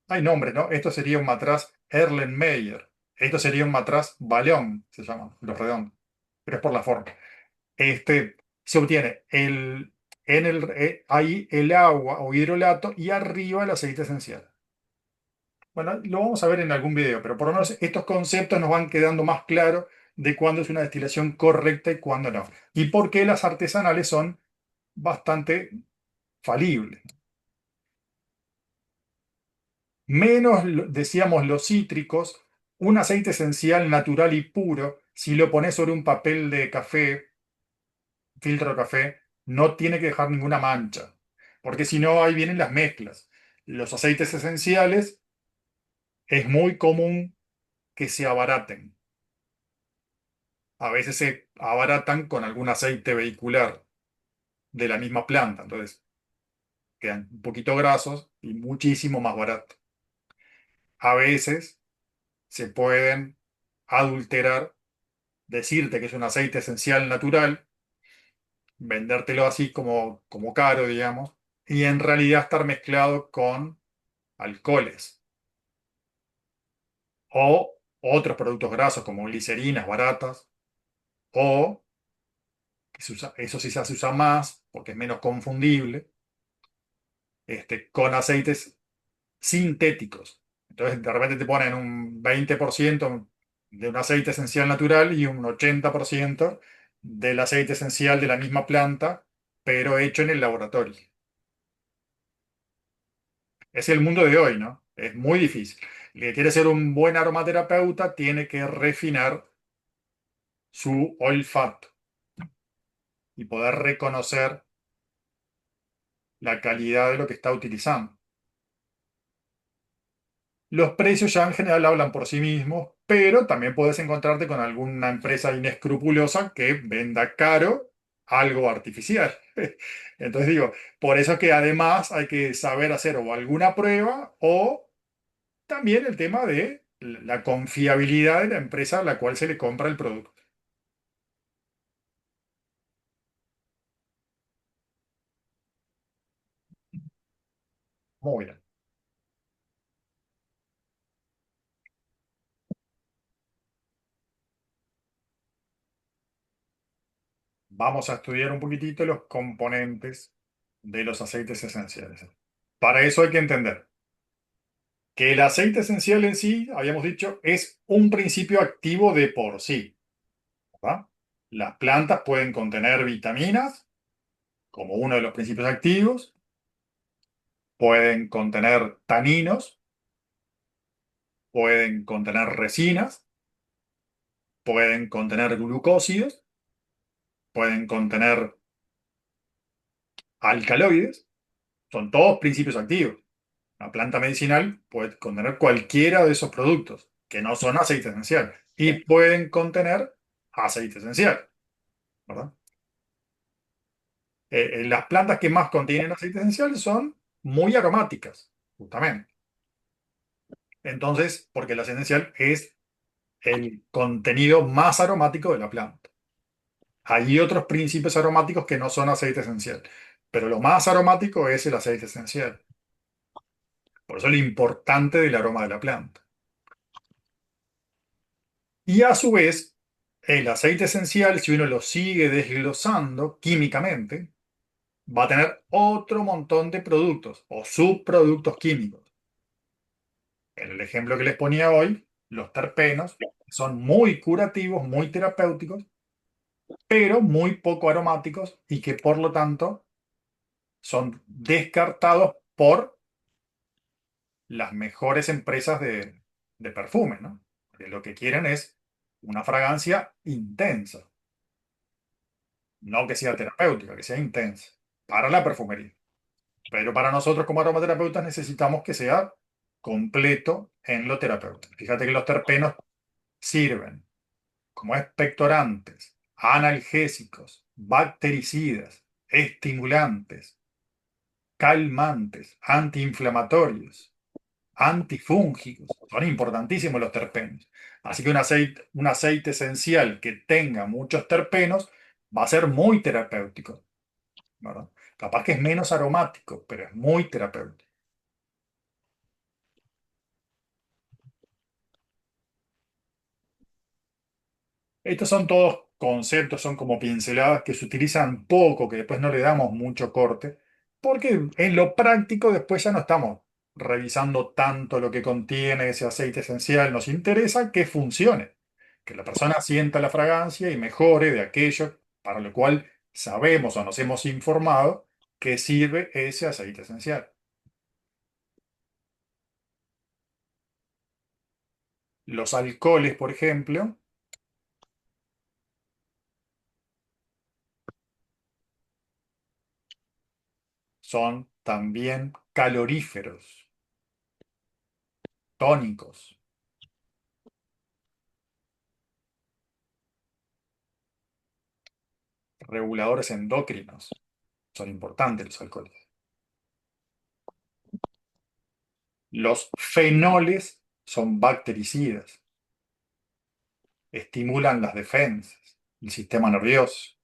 hay nombre, ¿no? Esto sería un matraz Erlenmeyer. Esto sería un matraz Ballon, se llama, los redondos, pero es por la forma. Se obtiene ahí el agua o hidrolato y arriba el aceite esencial. Bueno, lo vamos a ver en algún video, pero por lo menos estos conceptos nos van quedando más claros de cuándo es una destilación correcta y cuándo no. Y por qué las artesanales son bastante falibles. Menos, decíamos, los cítricos, un aceite esencial natural y puro, si lo pones sobre un papel de café, filtro de café, no tiene que dejar ninguna mancha, porque si no, ahí vienen las mezclas. Los aceites esenciales es muy común que se abaraten. A veces se abaratan con algún aceite vehicular de la misma planta, entonces quedan un poquito grasos y muchísimo más baratos. A veces se pueden adulterar, decirte que es un aceite esencial natural, vendértelo así como caro, digamos, y en realidad estar mezclado con alcoholes o otros productos grasos como glicerinas baratas o, eso sí se usa más porque es menos confundible, con aceites sintéticos. Entonces, de repente te ponen un 20% de un aceite esencial natural y un 80% del aceite esencial de la misma planta, pero hecho en el laboratorio. Es el mundo de hoy, ¿no? Es muy difícil. El que quiere ser un buen aromaterapeuta tiene que refinar su olfato y poder reconocer la calidad de lo que está utilizando. Los precios ya en general hablan por sí mismos, pero también puedes encontrarte con alguna empresa inescrupulosa que venda caro algo artificial. Entonces digo, por eso es que además hay que saber hacer o alguna prueba o también el tema de la confiabilidad de la empresa a la cual se le compra el producto. Muy bien. Vamos a estudiar un poquitito los componentes de los aceites esenciales. Para eso hay que entender que el aceite esencial en sí, habíamos dicho, es un principio activo de por sí, ¿verdad? Las plantas pueden contener vitaminas como uno de los principios activos, pueden contener taninos, pueden contener resinas, pueden contener glucósidos, pueden contener alcaloides, son todos principios activos. Una planta medicinal puede contener cualquiera de esos productos que no son aceite esencial y pueden contener aceite esencial, ¿verdad? Las plantas que más contienen aceite esencial son muy aromáticas, justamente. Entonces, porque el esencial es el contenido más aromático de la planta. Hay otros principios aromáticos que no son aceite esencial, pero lo más aromático es el aceite esencial. Por eso lo importante del aroma de la planta. Y a su vez, el aceite esencial, si uno lo sigue desglosando químicamente, va a tener otro montón de productos o subproductos químicos. En el ejemplo que les ponía hoy, los terpenos son muy curativos, muy terapéuticos, pero muy poco aromáticos y que por lo tanto son descartados por las mejores empresas de perfumes, ¿no? Que lo que quieren es una fragancia intensa, no que sea terapéutica, que sea intensa, para la perfumería. Pero para nosotros como aromaterapeutas necesitamos que sea completo en lo terapéutico. Fíjate que los terpenos sirven como expectorantes, analgésicos, bactericidas, estimulantes, calmantes, antiinflamatorios, antifúngicos. Son importantísimos los terpenos. Así que un aceite esencial que tenga muchos terpenos va a ser muy terapéutico, ¿verdad? Capaz que es menos aromático, pero es muy terapéutico. Estos son todos conceptos, son como pinceladas que se utilizan poco, que después no le damos mucho corte, porque en lo práctico después ya no estamos revisando tanto lo que contiene ese aceite esencial. Nos interesa que funcione, que la persona sienta la fragancia y mejore de aquello para lo cual sabemos o nos hemos informado que sirve ese aceite esencial. Los alcoholes, por ejemplo, son también caloríferos, tónicos, reguladores endocrinos. Son importantes los alcoholes. Los fenoles son bactericidas, estimulan las defensas, el sistema nervioso.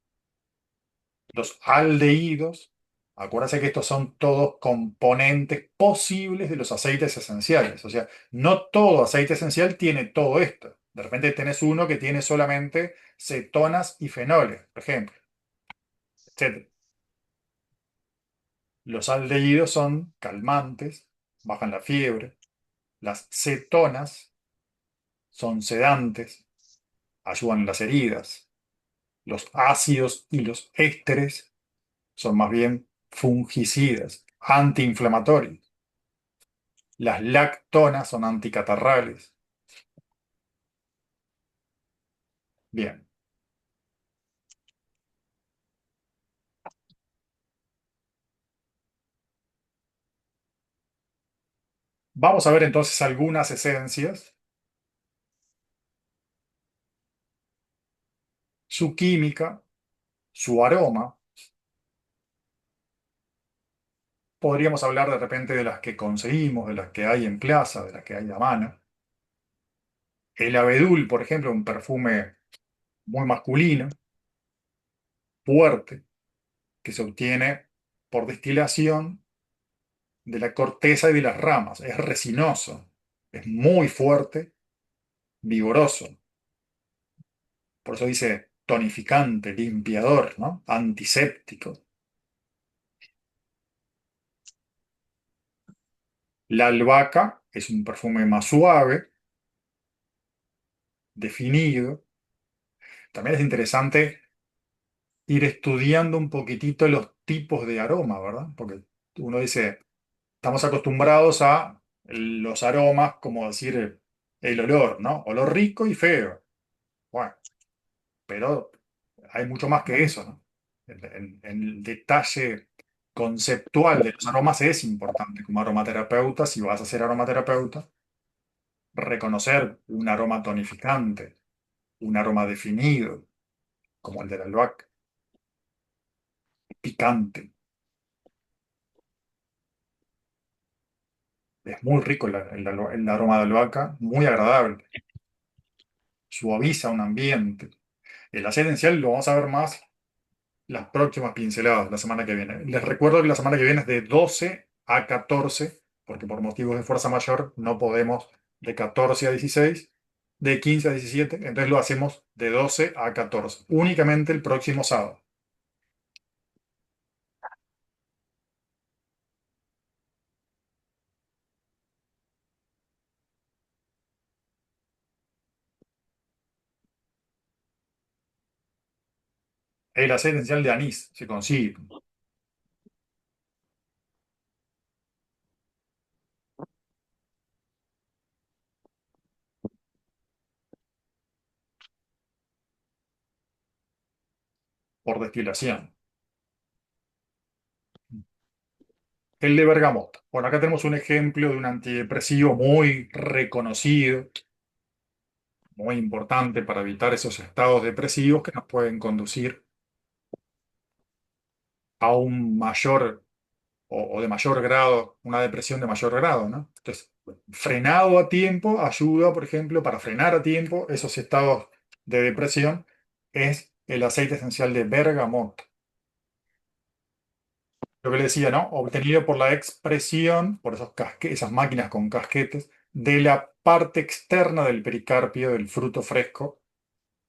Los aldehídos, acuérdense que estos son todos componentes posibles de los aceites esenciales. O sea, no todo aceite esencial tiene todo esto. De repente tenés uno que tiene solamente cetonas y fenoles, por ejemplo, etc. Los aldehídos son calmantes, bajan la fiebre. Las cetonas son sedantes, ayudan en las heridas. Los ácidos y los ésteres son más bien fungicidas, antiinflamatorios. Las lactonas son anticatarrales. Bien, vamos a ver entonces algunas esencias, su química, su aroma. Podríamos hablar de repente de las que conseguimos, de las que hay en plaza, de las que hay a mano. El abedul, por ejemplo, un perfume muy masculino, fuerte, que se obtiene por destilación de la corteza y de las ramas. Es resinoso, es muy fuerte, vigoroso. Por eso dice tonificante, limpiador, ¿no? Antiséptico. La albahaca es un perfume más suave, definido. También es interesante ir estudiando un poquitito los tipos de aroma, ¿verdad? Porque uno dice, estamos acostumbrados a los aromas, como decir el olor, ¿no? Olor rico y feo. Bueno, pero hay mucho más que eso, ¿no? El detalle conceptual de los aromas es importante como aromaterapeuta. Si vas a ser aromaterapeuta, reconocer un aroma tonificante, un aroma definido, como el del albahaca, picante. Es muy rico el aroma de albahaca, muy agradable, suaviza un ambiente. El aceite esencial lo vamos a ver más las próximas pinceladas la semana que viene. Les recuerdo que la semana que viene es de 12 a 14, porque por motivos de fuerza mayor no podemos de 14 a 16, de 15 a 17, entonces lo hacemos de 12 a 14, únicamente el próximo sábado. El aceite esencial de anís se consigue por destilación. El de bergamota. Bueno, acá tenemos un ejemplo de un antidepresivo muy reconocido, muy importante para evitar esos estados depresivos que nos pueden conducir a un mayor o de mayor grado, una depresión de mayor grado, ¿no? Entonces, frenado a tiempo ayuda, por ejemplo, para frenar a tiempo esos estados de depresión, es el aceite esencial de bergamota. Lo que le decía, ¿no? Obtenido por la expresión, por esas máquinas con casquetes, de la parte externa del pericarpio del fruto fresco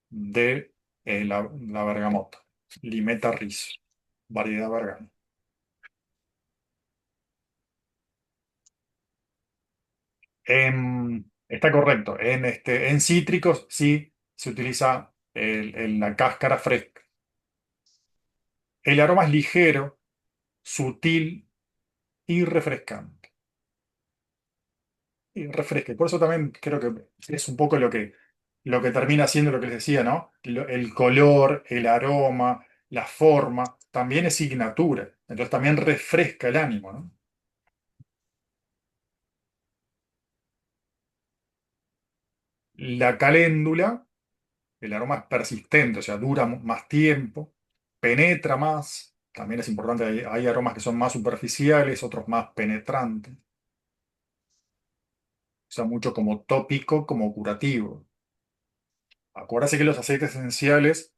de la bergamota. Limeta Rhizos, variedad bergamota. Está correcto. En cítricos sí se utiliza la cáscara fresca. El aroma es ligero, sutil y refrescante. Y refresca. Y por eso también creo que es un poco lo que termina siendo lo que les decía, ¿no? El color, el aroma, la forma, también es signatura. Entonces también refresca el ánimo, ¿no? La caléndula, el aroma es persistente, o sea, dura más tiempo, penetra más. También es importante, hay aromas que son más superficiales, otros más penetrantes. O sea, mucho como tópico, como curativo. Acuérdense que los aceites esenciales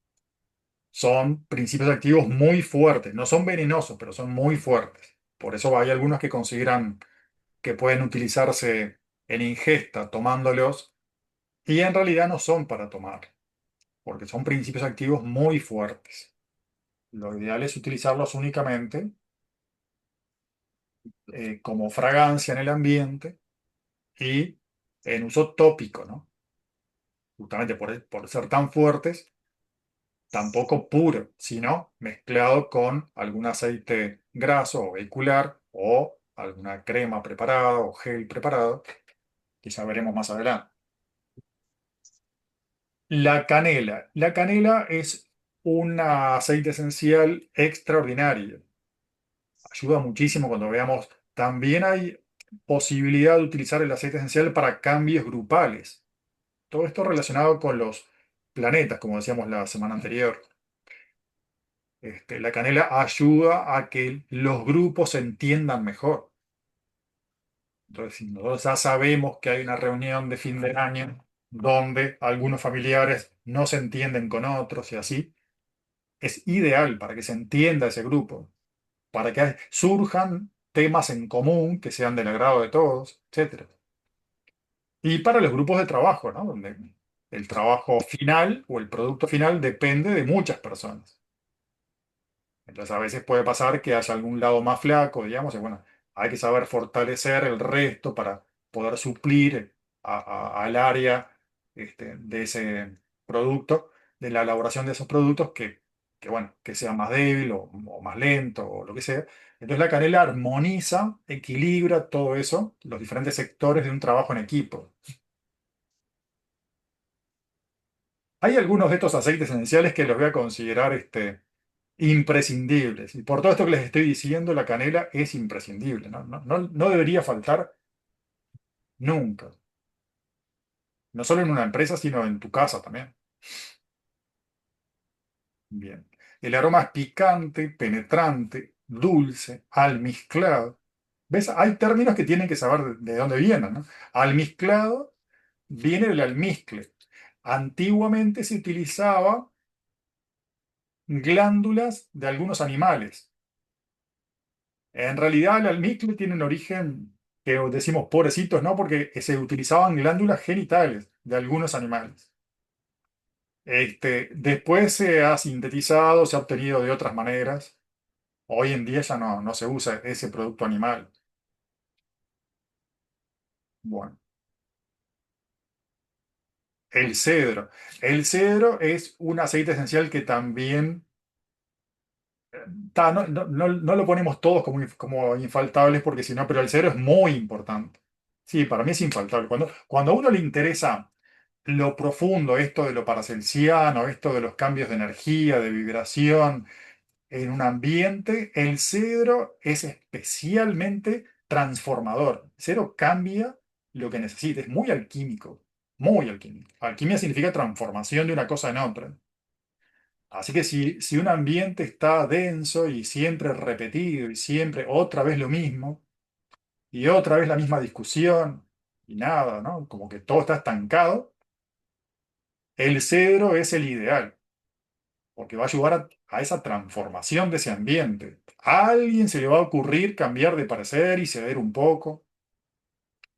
son principios activos muy fuertes. No son venenosos, pero son muy fuertes. Por eso hay algunos que consideran que pueden utilizarse en ingesta tomándolos y en realidad no son para tomar, porque son principios activos muy fuertes. Lo ideal es utilizarlos únicamente como fragancia en el ambiente y en uso tópico, ¿no? Justamente por ser tan fuertes, tampoco puro, sino mezclado con algún aceite graso o vehicular o alguna crema preparada o gel preparado, que ya veremos más adelante. La canela. La canela es un aceite esencial extraordinario. Ayuda muchísimo cuando veamos. También hay posibilidad de utilizar el aceite esencial para cambios grupales. Todo esto relacionado con los planetas, como decíamos la semana anterior. La canela ayuda a que los grupos se entiendan mejor. Entonces, si nosotros ya sabemos que hay una reunión de fin de año donde algunos familiares no se entienden con otros y así, es ideal para que se entienda ese grupo, para que surjan temas en común que sean del agrado de todos, etcétera. Y para los grupos de trabajo, ¿no? Donde el trabajo final o el producto final depende de muchas personas. Entonces a veces puede pasar que haya algún lado más flaco, digamos, y bueno, hay que saber fortalecer el resto para poder suplir al área de ese producto, de la elaboración de esos productos bueno, que sea más débil o más lento o lo que sea. Entonces la canela armoniza, equilibra todo eso, los diferentes sectores de un trabajo en equipo. Hay algunos de estos aceites esenciales que los voy a considerar imprescindibles. Y por todo esto que les estoy diciendo, la canela es imprescindible, ¿no? No debería faltar nunca. No solo en una empresa, sino en tu casa también. Bien. El aroma es picante, penetrante, dulce, almizclado. ¿Ves? Hay términos que tienen que saber de dónde vienen, ¿no? Almizclado viene del almizcle. Antiguamente se utilizaba glándulas de algunos animales. En realidad el almizcle tiene un origen que decimos pobrecitos, ¿no? Porque se utilizaban glándulas genitales de algunos animales. Después se ha sintetizado, se ha obtenido de otras maneras. Hoy en día ya no se usa ese producto animal. Bueno, el cedro. El cedro es un aceite esencial que también No lo ponemos todos como infaltables porque si no, pero el cedro es muy importante. Sí, para mí es infaltable. Cuando a uno le interesa lo profundo, esto de lo paracelsiano, esto de los cambios de energía, de vibración en un ambiente, el cedro es especialmente transformador. El cedro cambia lo que necesita, es muy alquímico, muy alquímico. Alquimia significa transformación de una cosa en otra. Así que si un ambiente está denso y siempre repetido y siempre otra vez lo mismo y otra vez la misma discusión y nada, ¿no? Como que todo está estancado, el cedro es el ideal porque va a ayudar a esa transformación de ese ambiente. A alguien se le va a ocurrir cambiar de parecer y ceder un poco.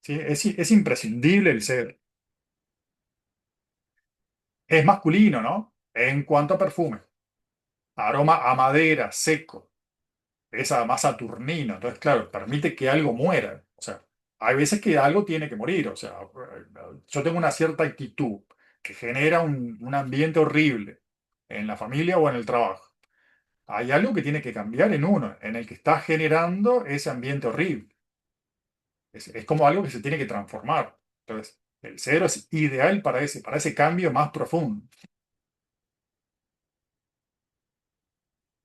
¿Sí? Es imprescindible el cedro. Es masculino, ¿no? En cuanto a perfume. Aroma a madera, seco. Es además saturnino, entonces, claro, permite que algo muera. O sea, hay veces que algo tiene que morir. O sea, yo tengo una cierta actitud que genera un ambiente horrible en la familia o en el trabajo. Hay algo que tiene que cambiar en uno, en el que está generando ese ambiente horrible. Es como algo que se tiene que transformar. Entonces, el cedro es ideal para ese cambio más profundo.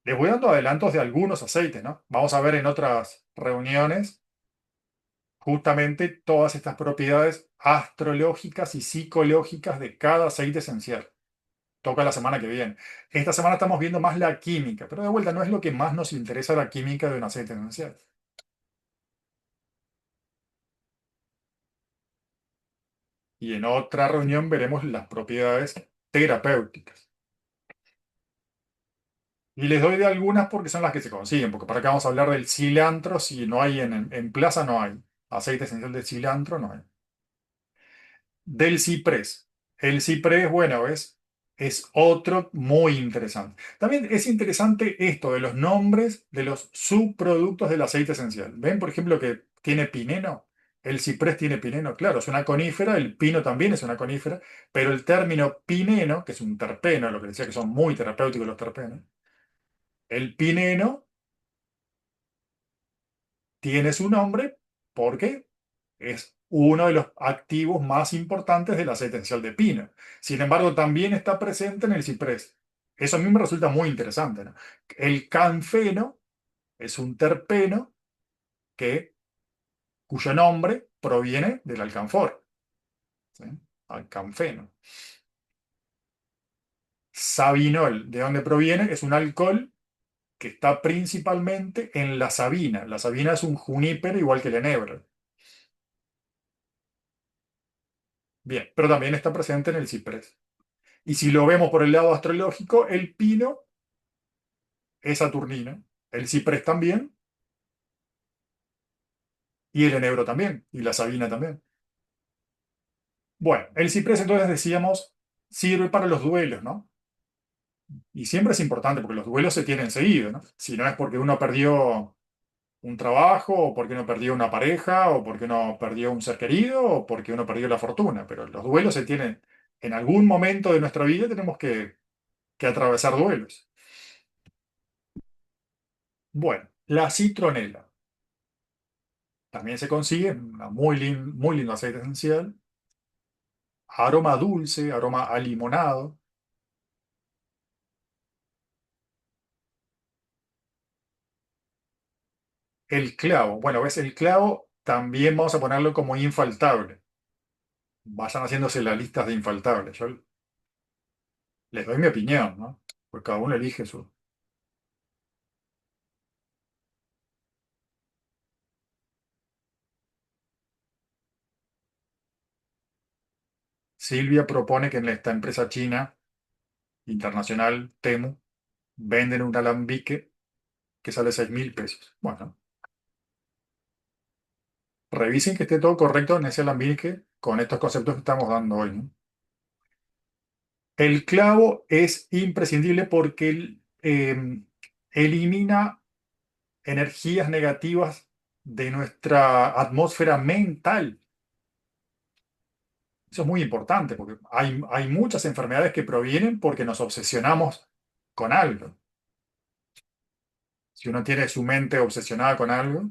Les voy dando adelantos de algunos aceites, ¿no? Vamos a ver en otras reuniones justamente todas estas propiedades astrológicas y psicológicas de cada aceite esencial. Toca la semana que viene. Esta semana estamos viendo más la química, pero de vuelta no es lo que más nos interesa la química de un aceite esencial. Y en otra reunión veremos las propiedades terapéuticas. Y les doy de algunas porque son las que se consiguen, porque para acá vamos a hablar del cilantro, si no hay en plaza no hay. Aceite esencial de cilantro no hay. Del ciprés. El ciprés, bueno, es otro muy interesante. También es interesante esto de los nombres de los subproductos del aceite esencial. ¿Ven, por ejemplo, que tiene pineno? El ciprés tiene pineno, claro, es una conífera, el pino también es una conífera, pero el término pineno, que es un terpeno, lo que decía que son muy terapéuticos los terpenos, el pineno tiene su nombre porque es uno de los activos más importantes del aceite esencial de pino. Sin embargo, también está presente en el ciprés. Eso a mí me resulta muy interesante, ¿no? El canfeno es un terpeno que, cuyo nombre proviene del alcanfor. ¿Sí? Alcanfeno. Sabinol, ¿de dónde proviene? Es un alcohol que está principalmente en la sabina. La sabina es un junípero igual que el enebro. Bien, pero también está presente en el ciprés. Y si lo vemos por el lado astrológico, el pino es saturnino, el ciprés también, y el enebro también, y la sabina también. Bueno, el ciprés entonces decíamos sirve para los duelos, ¿no? Y siempre es importante porque los duelos se tienen seguido, ¿no? Si no es porque uno perdió un trabajo, o porque uno perdió una pareja, o porque uno perdió un ser querido, o porque uno perdió la fortuna, pero los duelos se tienen, en algún momento de nuestra vida tenemos que atravesar duelos. Bueno, la citronela. También se consigue una muy lindo aceite esencial. Aroma dulce, aroma a limonado. El clavo. Bueno, ves, el clavo también vamos a ponerlo como infaltable. Vayan haciéndose las listas de infaltables. Yo les doy mi opinión, ¿no? Pues cada uno elige su. Silvia propone que en esta empresa china internacional, Temu, venden un alambique que sale 6.000 pesos. Bueno, revisen que esté todo correcto en ese alambique con estos conceptos que estamos dando hoy, ¿no? El clavo es imprescindible porque elimina energías negativas de nuestra atmósfera mental. Eso es muy importante porque hay muchas enfermedades que provienen porque nos obsesionamos con algo. Si uno tiene su mente obsesionada con algo,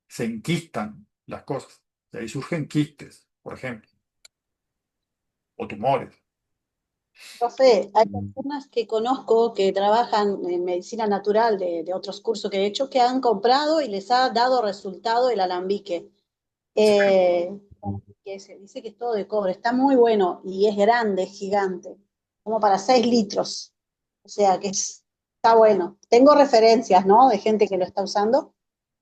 se enquistan las cosas. Y ahí surgen quistes, por ejemplo, o tumores. Profe, hay personas que conozco que trabajan en medicina natural de otros cursos que he hecho que han comprado y les ha dado resultado el alambique. Eh, que se dice que es todo de cobre, está muy bueno y es grande, es gigante, como para 6 litros. O sea que está bueno. Tengo referencias, ¿no? De gente que lo está usando.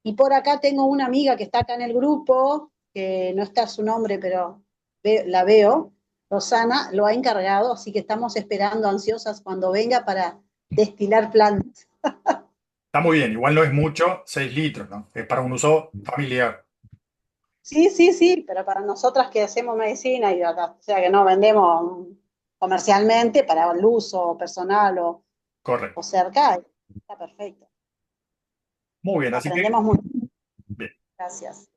Y por acá tengo una amiga que está acá en el grupo, que no está su nombre, pero la veo. Rosana lo ha encargado, así que estamos esperando ansiosas cuando venga para destilar plantas. Está muy bien, igual no es mucho, 6 litros, ¿no? Es para un uso familiar. Sí, sí, sí, pero para nosotras que hacemos medicina y o sea que no vendemos comercialmente para el uso personal o Correcto. cerca, está perfecto. Muy bien, así que, Aprendemos mucho. bien. Gracias.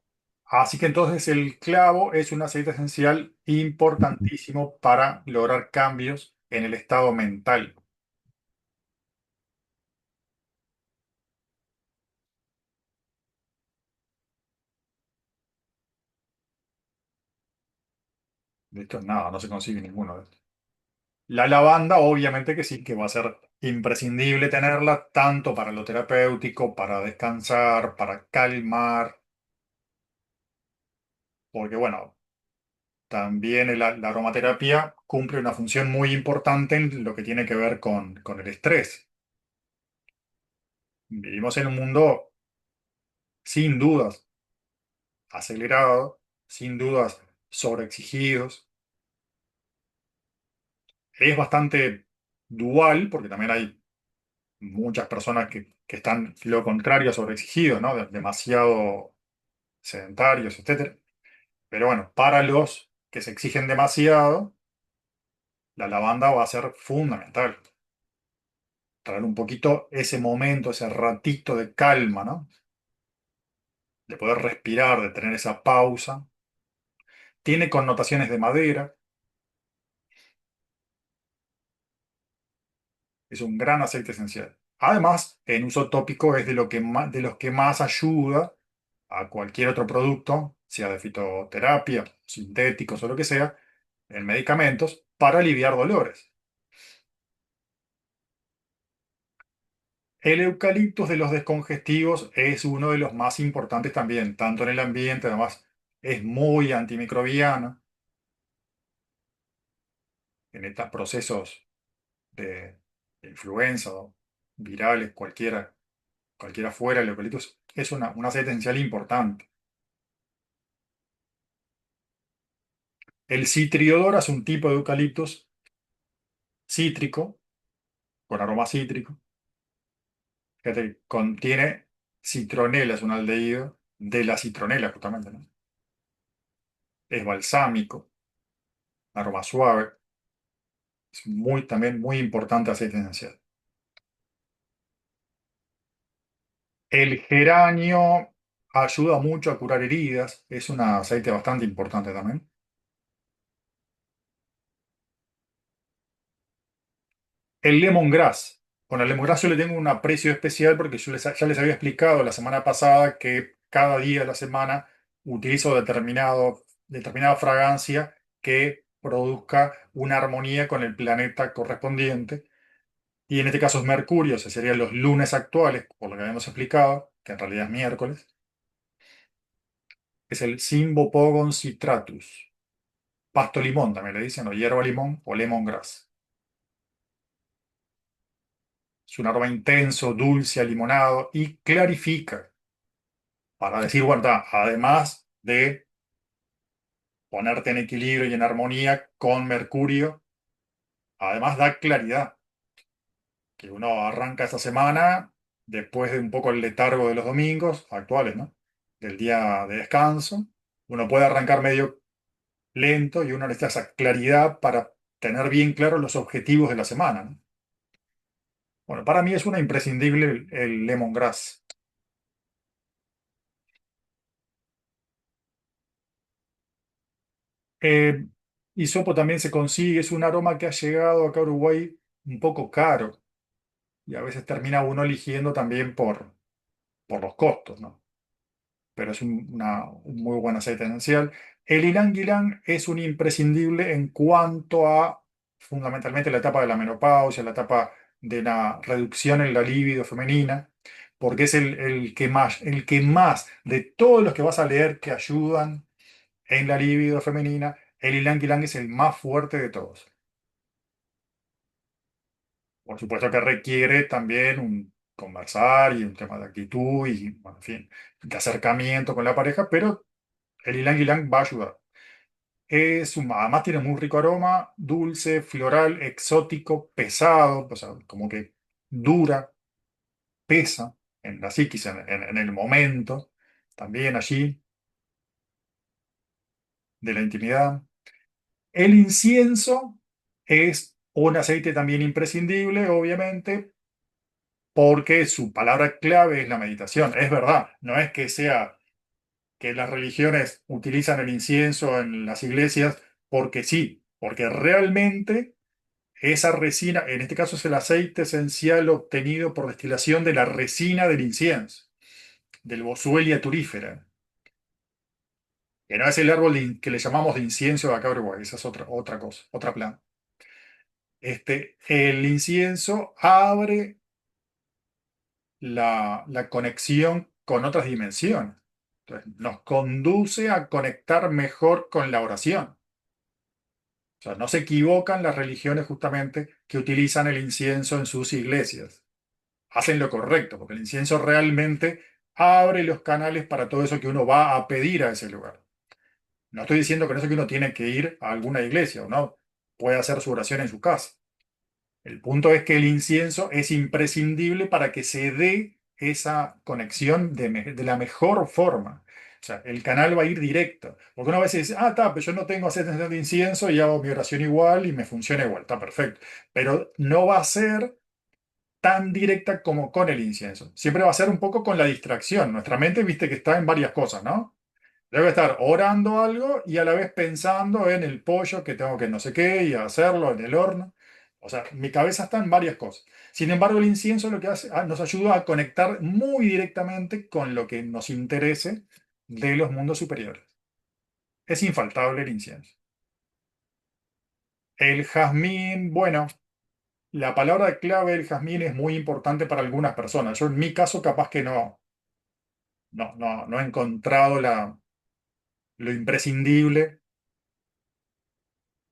Así que entonces el clavo es un aceite esencial importantísimo para lograr cambios en el estado mental. De hecho, nada, no se consigue ninguno de estos. La lavanda, obviamente que sí, que va a ser imprescindible tenerla tanto para lo terapéutico, para descansar, para calmar, porque bueno, también la aromaterapia cumple una función muy importante en lo que tiene que ver con el estrés. Vivimos en un mundo sin dudas acelerado, sin dudas sobreexigidos. Es bastante dual, porque también hay muchas personas que están lo contrario, sobreexigidos, ¿no? Demasiado sedentarios, etcétera. Pero bueno, para los que se exigen demasiado, la lavanda va a ser fundamental. Traer un poquito ese momento, ese ratito de calma, ¿no? De poder respirar, de tener esa pausa. Tiene connotaciones de madera, es un gran aceite esencial. Además, en uso tópico es de los que más ayuda a cualquier otro producto, sea de fitoterapia, sintéticos o lo que sea, en medicamentos, para aliviar dolores. El eucaliptus de los descongestivos es uno de los más importantes también, tanto en el ambiente, además es muy antimicrobiano en estos procesos de influenza o virales, cualquiera fuera, el eucaliptus es un aceite esencial importante. El citriodora es un tipo de eucaliptus cítrico, con aroma cítrico, que contiene citronela, es un aldehído de la citronela justamente, ¿no? Es balsámico, aroma suave, es también muy importante aceite esencial. El geranio ayuda mucho a curar heridas, es un aceite bastante importante también. El lemongrass. Bueno, al lemongrass yo le tengo un aprecio especial porque ya les había explicado la semana pasada que cada día de la semana utilizo determinada fragancia que produzca una armonía con el planeta correspondiente. Y en este caso es Mercurio, o sea, serían los lunes actuales, por lo que habíamos explicado, que en realidad es miércoles. Es el Cymbopogon citratus. Pasto limón también le dicen, o hierba limón o lemongrass. Es un aroma intenso, dulce, alimonado y clarifica. Para decir, bueno, además de ponerte en equilibrio y en armonía con Mercurio, además da claridad. Que uno arranca esa semana después de un poco el letargo de los domingos actuales, ¿no? Del día de descanso. Uno puede arrancar medio lento y uno necesita esa claridad para tener bien claros los objetivos de la semana, ¿no? Bueno, para mí es una imprescindible el lemongrass. Eh, Hisopo también se consigue, es un aroma que ha llegado acá a Uruguay un poco caro. y a veces termina uno eligiendo también por los costos, ¿no? Pero es un muy buen aceite esencial. El ylang ylang es un imprescindible en cuanto a fundamentalmente la etapa de la menopausia, la etapa de la reducción en la libido femenina, porque es el que más de todos los que vas a leer que ayudan en la libido femenina, el ylang ylang es el más fuerte de todos. Por supuesto que requiere también un conversar y un tema de actitud y, bueno, en fin, de acercamiento con la pareja, pero el ylang ylang va a ayudar. Además tiene muy rico aroma, dulce, floral, exótico, pesado, o sea, como que dura, pesa en la psiquis, en el momento, también allí, de la intimidad. El incienso es un aceite también imprescindible, obviamente, porque su palabra clave es la meditación. Es verdad, no es que sea que las religiones utilizan el incienso en las iglesias porque sí, porque realmente esa resina, en este caso es el aceite esencial obtenido por destilación de la resina del incienso, del Boswellia turífera, que no es el árbol que le llamamos de incienso de acá en Uruguay, esa es otra cosa, otra planta. El incienso abre la conexión con otras dimensiones. Entonces, nos conduce a conectar mejor con la oración. O sea, no se equivocan las religiones justamente que utilizan el incienso en sus iglesias. Hacen lo correcto, porque el incienso realmente abre los canales para todo eso que uno va a pedir a ese lugar. No estoy diciendo con eso que uno tiene que ir a alguna iglesia, uno puede hacer su oración en su casa. El punto es que el incienso es imprescindible para que se dé esa conexión de la mejor forma. O sea, el canal va a ir directo. Porque una vez dice, pero yo no tengo aceite de incienso y hago mi oración igual y me funciona igual, está perfecto. Pero no va a ser tan directa como con el incienso. Siempre va a ser un poco con la distracción. Nuestra mente, viste que está en varias cosas, ¿no? Debe estar orando algo y a la vez pensando en el pollo que tengo que no sé qué y hacerlo en el horno. O sea, mi cabeza está en varias cosas. Sin embargo, el incienso lo que hace, nos ayuda a conectar muy directamente con lo que nos interese de los mundos superiores. Es infaltable el incienso. El jazmín, bueno, la palabra clave del jazmín es muy importante para algunas personas. Yo en mi caso capaz que no he encontrado lo imprescindible.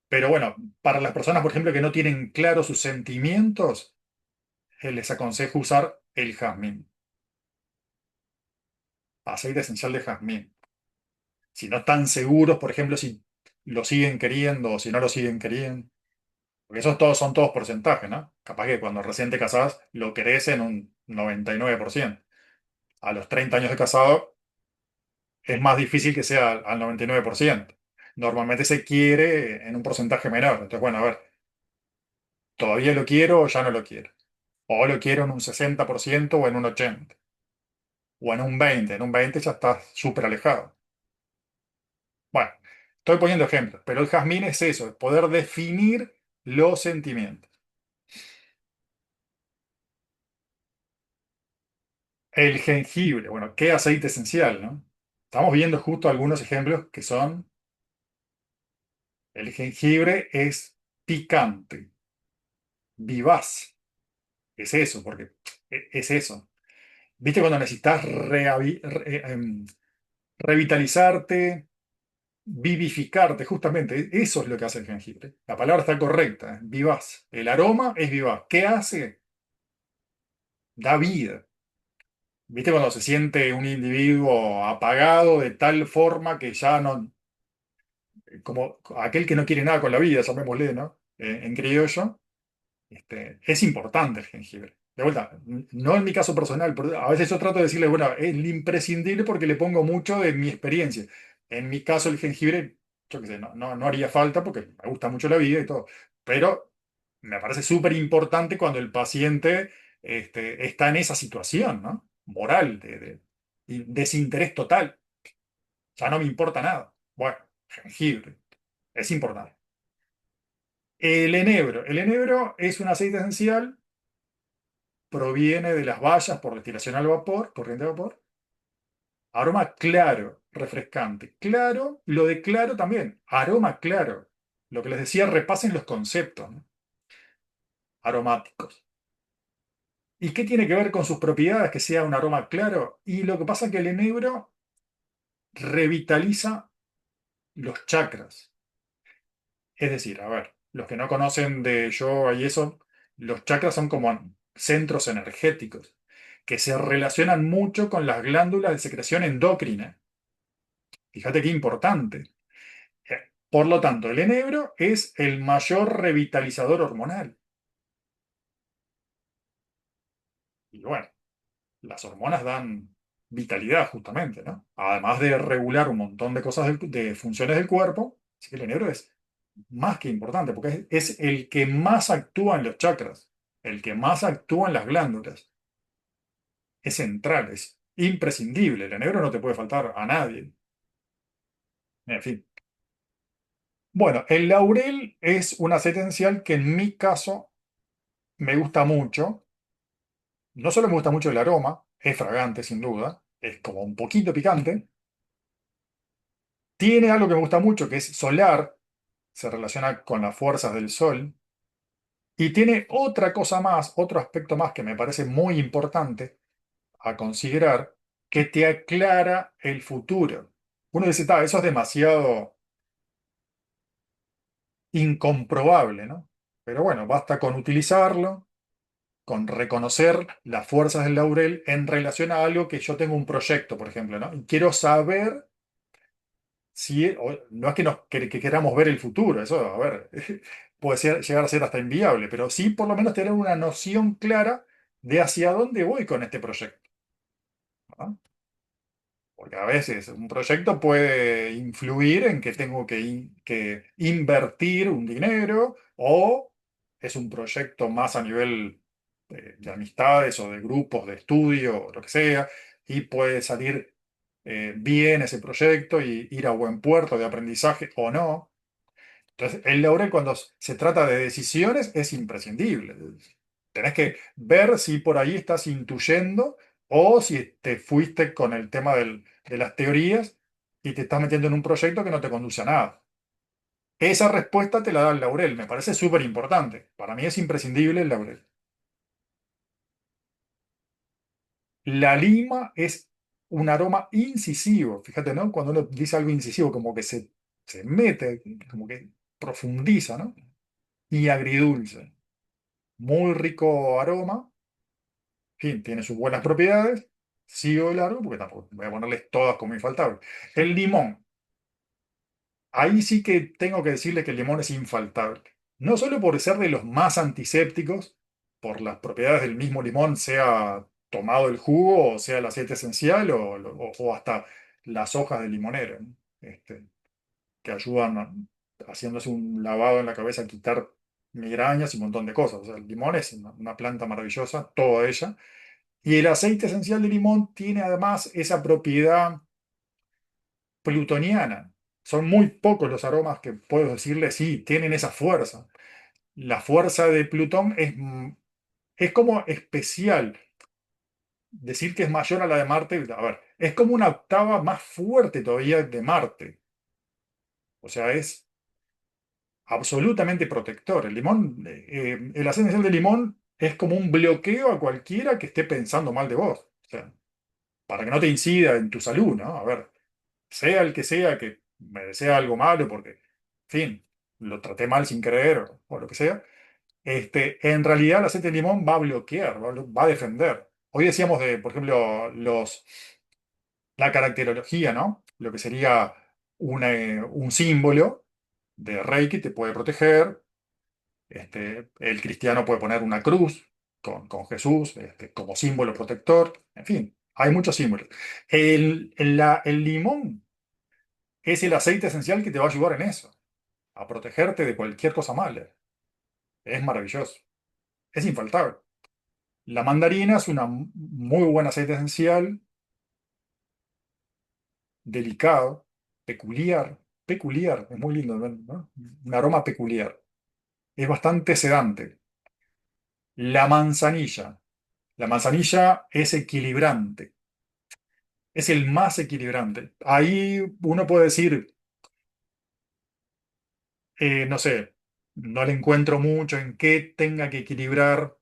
Pero bueno, para las personas, por ejemplo, que no tienen claros sus sentimientos, les aconsejo usar el jazmín, aceite esencial de jazmín. Si no están seguros, por ejemplo, si lo siguen queriendo o si no lo siguen queriendo, porque esos todos son todos porcentajes, ¿no? Capaz que cuando recién te casás lo querés en un 99%. A los 30 años de casado es más difícil que sea al 99%. Normalmente se quiere en un porcentaje menor. Entonces, bueno, a ver, ¿todavía lo quiero o ya no lo quiero? O lo quiero en un 60% o en un 80%. O en un 20%. En un 20% ya está súper alejado. Bueno, estoy poniendo ejemplos, pero el jazmín es eso, es poder definir los sentimientos. El jengibre, bueno, qué aceite esencial, ¿no? Estamos viendo justo algunos ejemplos que son, el jengibre es picante, vivaz, es eso, porque es eso. ¿Viste cuando necesitas revitalizarte? Vivificarte, justamente, eso es lo que hace el jengibre. La palabra está correcta, vivaz. El aroma es vivaz. ¿Qué hace? Da vida. ¿Viste cuando se siente un individuo apagado de tal forma que ya no, como aquel que no quiere nada con la vida, llamémosle, ¿no? En criollo, es importante el jengibre. De vuelta, no en mi caso personal, pero a veces yo trato de decirle, bueno, es imprescindible porque le pongo mucho de mi experiencia. En mi caso, el jengibre, yo qué sé, no haría falta porque me gusta mucho la vida y todo. Pero me parece súper importante cuando el paciente está en esa situación, ¿no? Moral, de desinterés total. Ya no me importa nada. Bueno, jengibre, es importante. El enebro. El enebro es un aceite esencial proviene de las bayas por destilación al vapor, corriente de vapor. Aroma claro, refrescante. Claro, lo de claro también, aroma claro. Lo que les decía, repasen los conceptos, ¿no? Aromáticos. ¿Y qué tiene que ver con sus propiedades que sea un aroma claro? Y lo que pasa es que el enebro revitaliza los chakras. Es decir, a ver, los que no conocen de yoga y eso, los chakras son como centros energéticos que se relacionan mucho con las glándulas de secreción endocrina. Fíjate qué importante. Por lo tanto, el enebro es el mayor revitalizador hormonal. Y bueno, las hormonas dan vitalidad justamente, ¿no? Además de regular un montón de cosas, de funciones del cuerpo, así que el enebro es más que importante, porque es el que más actúa en los chakras, el que más actúa en las glándulas. Es central, es imprescindible. El enebro no te puede faltar a nadie. En fin. Bueno, el laurel es un aceite esencial que en mi caso me gusta mucho. No solo me gusta mucho el aroma, es fragante sin duda, es como un poquito picante. Tiene algo que me gusta mucho, que es solar, se relaciona con las fuerzas del sol. Y tiene otra cosa más, otro aspecto más que me parece muy importante a considerar, que te aclara el futuro. Uno dice, eso es demasiado incomprobable, ¿no? Pero bueno, basta con utilizarlo, con reconocer las fuerzas del laurel en relación a algo que yo tengo un proyecto, por ejemplo, ¿no? Y quiero saber si, no es que, que queramos ver el futuro, eso, a ver, puede llegar a ser hasta inviable, pero sí por lo menos tener una noción clara de hacia dónde voy con este proyecto, ¿no? Porque a veces un proyecto puede influir en que tengo que invertir un dinero o es un proyecto más a nivel de amistades o de grupos de estudio o lo que sea y puede salir bien ese proyecto y ir a buen puerto de aprendizaje o no. Entonces, el laurel cuando se trata de decisiones es imprescindible. Tenés que ver si por ahí estás intuyendo o si te fuiste con el tema de las teorías y te estás metiendo en un proyecto que no te conduce a nada. Esa respuesta te la da el laurel, me parece súper importante. Para mí es imprescindible el laurel. La lima es un aroma incisivo. Fíjate, ¿no? Cuando uno dice algo incisivo, como que se mete, como que profundiza, ¿no? Y agridulce. Muy rico aroma. En fin, tiene sus buenas propiedades. Sigo de largo porque tampoco voy a ponerles todas como infaltable. El limón. Ahí sí que tengo que decirle que el limón es infaltable. No solo por ser de los más antisépticos, por las propiedades del mismo limón, sea tomado el jugo, o sea el aceite esencial, o hasta las hojas de limonero, ¿no? Que ayudan haciéndose un lavado en la cabeza a quitar migrañas y un montón de cosas. O sea, el limón es una planta maravillosa, toda ella. Y el aceite esencial de limón tiene además esa propiedad plutoniana. Son muy pocos los aromas que puedo decirle, sí, tienen esa fuerza. La fuerza de Plutón es como especial. Decir que es mayor a la de Marte, a ver, es como una octava más fuerte todavía de Marte. O sea, es absolutamente protector. El limón, el aceite esencial de limón es como un bloqueo a cualquiera que esté pensando mal de vos. O sea, para que no te incida en tu salud, ¿no? A ver, sea el que sea que me desea algo malo porque, en fin, lo traté mal sin querer o lo que sea, en realidad el aceite de limón va a bloquear, va a defender. Hoy decíamos de, por ejemplo, la caracterología, ¿no? Lo que sería un símbolo de Reiki te puede proteger. El cristiano puede poner una cruz con Jesús como símbolo protector. En fin, hay muchos símbolos. El limón es el aceite esencial que te va a ayudar en eso, a protegerte de cualquier cosa mala. Es maravilloso. Es infaltable. La mandarina es una muy buen aceite esencial, delicado, peculiar, peculiar, es muy lindo, ¿no? Un aroma peculiar. Es bastante sedante. La manzanilla. La manzanilla es equilibrante, es el más equilibrante. Ahí uno puede decir, no sé, no le encuentro mucho en qué tenga que equilibrar,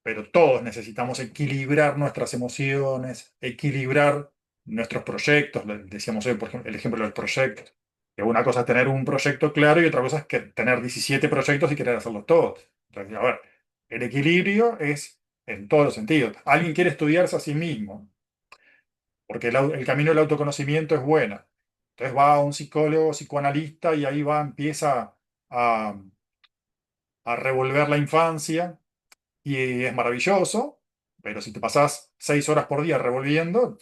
pero todos necesitamos equilibrar nuestras emociones, equilibrar nuestros proyectos. Decíamos hoy, por ejemplo, el ejemplo del proyecto. Que una cosa es tener un proyecto claro y otra cosa es que tener 17 proyectos y querer hacerlos todos. Entonces, a ver, el equilibrio es en todos los sentidos. Alguien quiere estudiarse a sí mismo, porque el camino del autoconocimiento es bueno. Entonces va a un psicólogo, psicoanalista y ahí va, empieza a, a revolver la infancia y es maravilloso, pero si te pasás 6 horas por día revolviendo,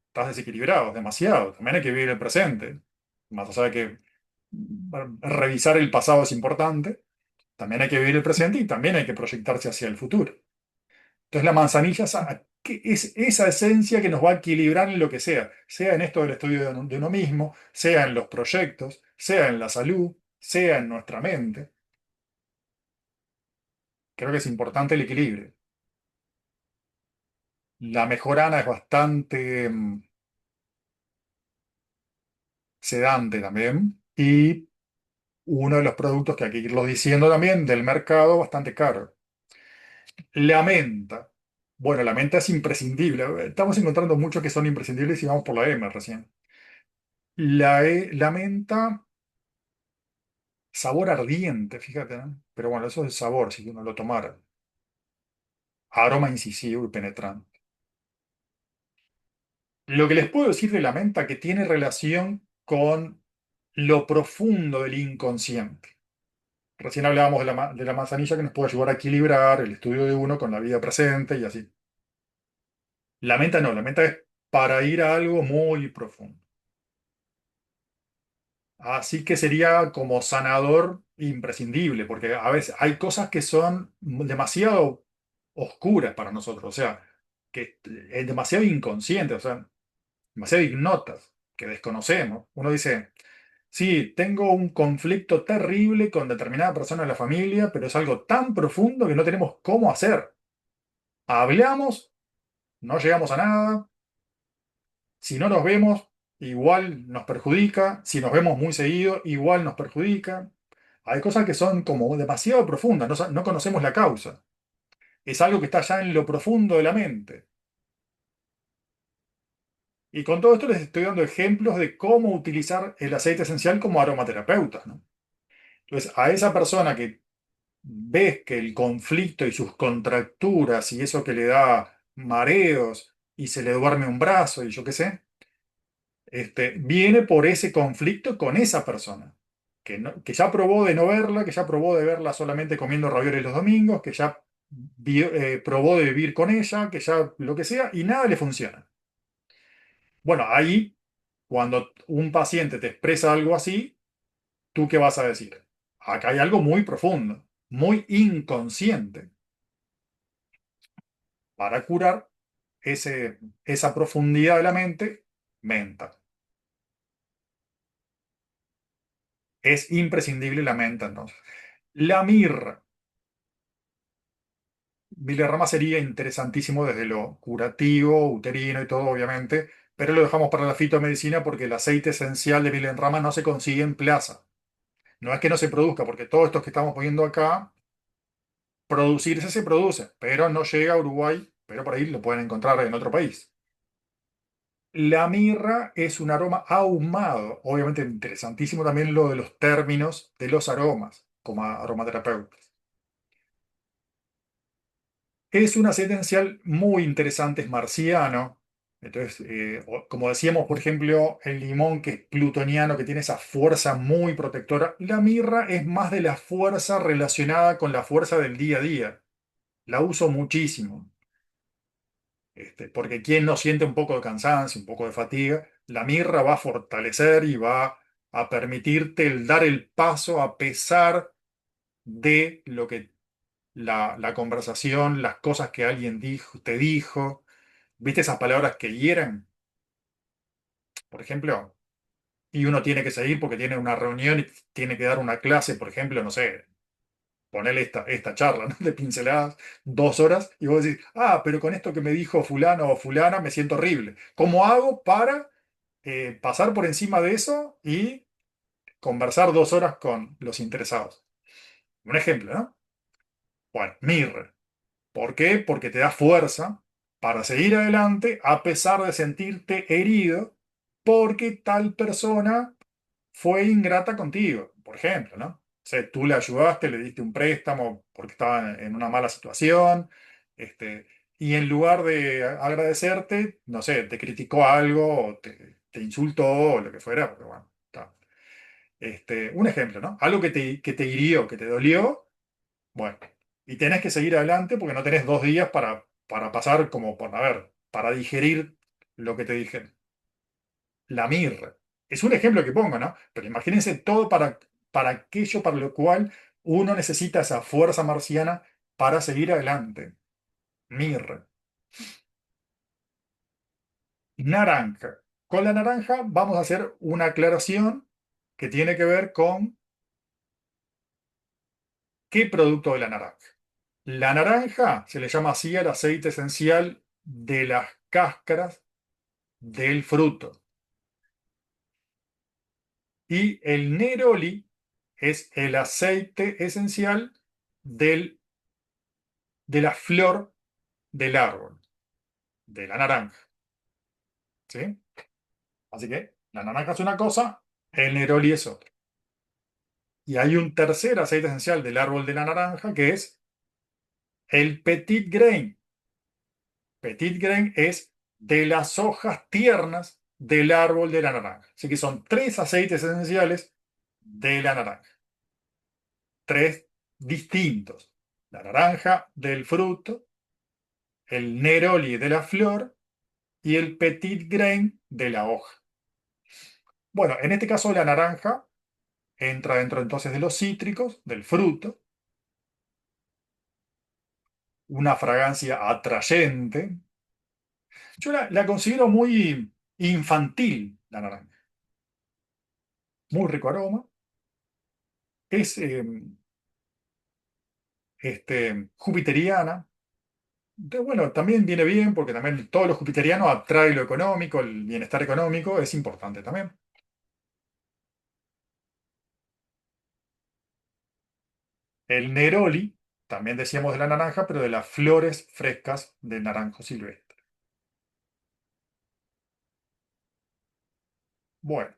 estás desequilibrado, demasiado. También hay que vivir el presente. Más allá de que revisar el pasado es importante, también hay que vivir el presente y también hay que proyectarse hacia el futuro. Entonces la manzanilla es esa esencia que nos va a equilibrar en lo que sea en esto del estudio de uno mismo, sea en los proyectos, sea en la salud, sea en nuestra mente. Creo que es importante el equilibrio. La mejorana es bastante sedante también y uno de los productos que hay que irlo diciendo también del mercado bastante caro. La menta. Bueno, la menta es imprescindible. Estamos encontrando muchos que son imprescindibles y vamos por la M recién. La menta, sabor ardiente, fíjate, ¿no? Pero bueno, eso es el sabor, si uno lo tomara. Aroma incisivo y penetrante. Lo que les puedo decir de la menta que tiene relación con lo profundo del inconsciente. Recién hablábamos de la manzanilla que nos puede ayudar a equilibrar el estudio de uno con la vida presente y así. La menta no, la menta es para ir a algo muy profundo. Así que sería como sanador imprescindible, porque a veces hay cosas que son demasiado oscuras para nosotros, o sea, que es demasiado inconsciente, o sea, demasiado ignotas, que desconocemos. Uno dice, sí, tengo un conflicto terrible con determinada persona de la familia, pero es algo tan profundo que no tenemos cómo hacer. Hablamos, no llegamos a nada. Si no nos vemos, igual nos perjudica. Si nos vemos muy seguido, igual nos perjudica. Hay cosas que son como demasiado profundas, no conocemos la causa. Es algo que está ya en lo profundo de la mente. Y con todo esto les estoy dando ejemplos de cómo utilizar el aceite esencial como aromaterapeuta, ¿no? Entonces, a esa persona que ves que el conflicto y sus contracturas y eso que le da mareos y se le duerme un brazo y yo qué sé, viene por ese conflicto con esa persona, que ya probó de no verla, que ya probó de verla solamente comiendo ravioles los domingos, que ya probó de vivir con ella, que ya lo que sea, y nada le funciona. Bueno, ahí, cuando un paciente te expresa algo así, ¿tú qué vas a decir? Acá hay algo muy profundo, muy inconsciente. Para curar esa profundidad de la mente, menta. Es imprescindible la menta, entonces. La mirra. Rama sería interesantísimo desde lo curativo, uterino y todo, obviamente, pero lo dejamos para la fitomedicina porque el aceite esencial de Rama no se consigue en plaza. No es que no se produzca, porque todos estos que estamos poniendo acá, producirse se produce, pero no llega a Uruguay, pero por ahí lo pueden encontrar en otro país. La mirra es un aroma ahumado. Obviamente interesantísimo también lo de los términos de los aromas como aromaterapeutas. Es un aceite esencial muy interesante, es marciano. Entonces, como decíamos, por ejemplo, el limón que es plutoniano, que tiene esa fuerza muy protectora, la mirra es más de la fuerza relacionada con la fuerza del día a día. La uso muchísimo. Porque quien no siente un poco de cansancio, un poco de fatiga, la mirra va a fortalecer y va a permitirte el dar el paso a pesar de lo que la conversación, las cosas que alguien te dijo. ¿Viste esas palabras que hieren? Por ejemplo, y uno tiene que seguir porque tiene una reunión y tiene que dar una clase, por ejemplo, no sé, ponele esta charla, ¿no? De pinceladas, 2 horas, y vos decís, pero con esto que me dijo fulano o fulana me siento horrible. ¿Cómo hago para pasar por encima de eso y conversar 2 horas con los interesados? Un ejemplo, ¿no? Bueno, Mirror. ¿Por qué? Porque te da fuerza para seguir adelante a pesar de sentirte herido porque tal persona fue ingrata contigo, por ejemplo, ¿no? O sea, tú le ayudaste, le diste un préstamo porque estaba en una mala situación, y en lugar de agradecerte, no sé, te criticó algo, o te insultó, o lo que fuera, porque bueno, está. Un ejemplo, ¿no? Algo que te hirió, que te dolió, bueno, y tenés que seguir adelante porque no tenés 2 días para pasar como por, a ver, para digerir lo que te dije. La mirra. Es un ejemplo que pongo, ¿no? Pero imagínense todo para aquello para lo cual uno necesita esa fuerza marciana para seguir adelante. Mirra. Naranja. Con la naranja vamos a hacer una aclaración que tiene que ver con qué producto de la naranja. La naranja se le llama así al aceite esencial de las cáscaras del fruto. Y el neroli es el aceite esencial del de la flor del árbol, de la naranja. ¿Sí? Así que la naranja es una cosa, el neroli es otra. Y hay un tercer aceite esencial del árbol de la naranja que es el petit grain. Petit grain es de las hojas tiernas del árbol de la naranja. Así que son 3 aceites esenciales de la naranja. 3 distintos. La naranja del fruto, el neroli de la flor y el petit grain de la hoja. Bueno, en este caso la naranja entra dentro entonces de los cítricos, del fruto, una fragancia atrayente. Yo la considero muy infantil, la naranja. Muy rico aroma. Es jupiteriana. Bueno, también viene bien porque también todos los jupiterianos atrae lo económico, el bienestar económico es importante también. El neroli, también decíamos de la naranja, pero de las flores frescas del naranjo silvestre. Bueno,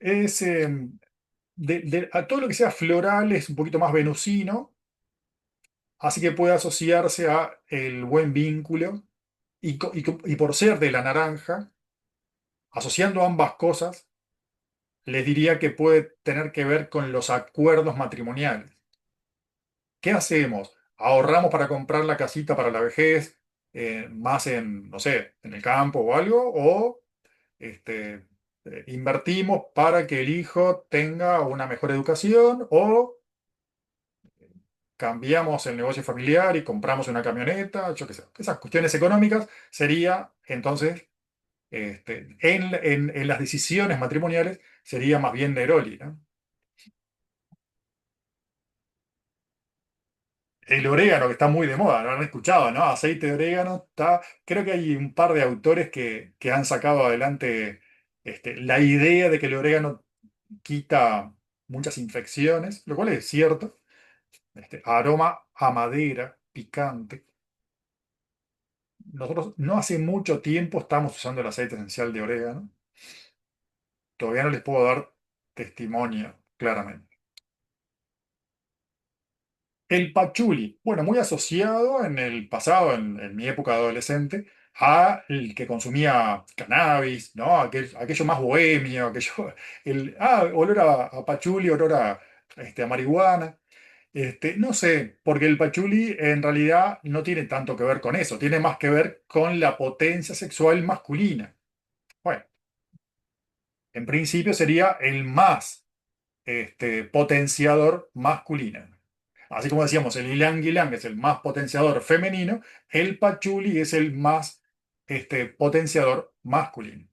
es a todo lo que sea floral es un poquito más venusino, así que puede asociarse a el buen vínculo y por ser de la naranja, asociando ambas cosas, les diría que puede tener que ver con los acuerdos matrimoniales. ¿Qué hacemos? ¿Ahorramos para comprar la casita para la vejez, más en, no sé, en el campo o algo? ¿O invertimos para que el hijo tenga una mejor educación? ¿O cambiamos el negocio familiar y compramos una camioneta? Yo qué sé. Esas cuestiones económicas sería, entonces, en las decisiones matrimoniales, sería más bien Neroli, ¿no? El orégano, que está muy de moda, ¿no? ¿Lo han escuchado, no? Aceite de orégano, está. Creo que hay un par de autores que han sacado adelante la idea de que el orégano quita muchas infecciones, lo cual es cierto. Aroma a madera, picante. Nosotros no hace mucho tiempo estamos usando el aceite esencial de orégano. Todavía no les puedo dar testimonio claramente. El pachuli, bueno, muy asociado en el pasado, en mi época de adolescente, a el que consumía cannabis, ¿no? Aquello más bohemio, aquello, olor a pachuli, olor a marihuana. No sé, porque el pachuli en realidad no tiene tanto que ver con eso, tiene más que ver con la potencia sexual masculina. Bueno, en principio sería el más potenciador masculino. Así como decíamos, el ylang ylang es el más potenciador femenino, el pachuli es el más potenciador masculino.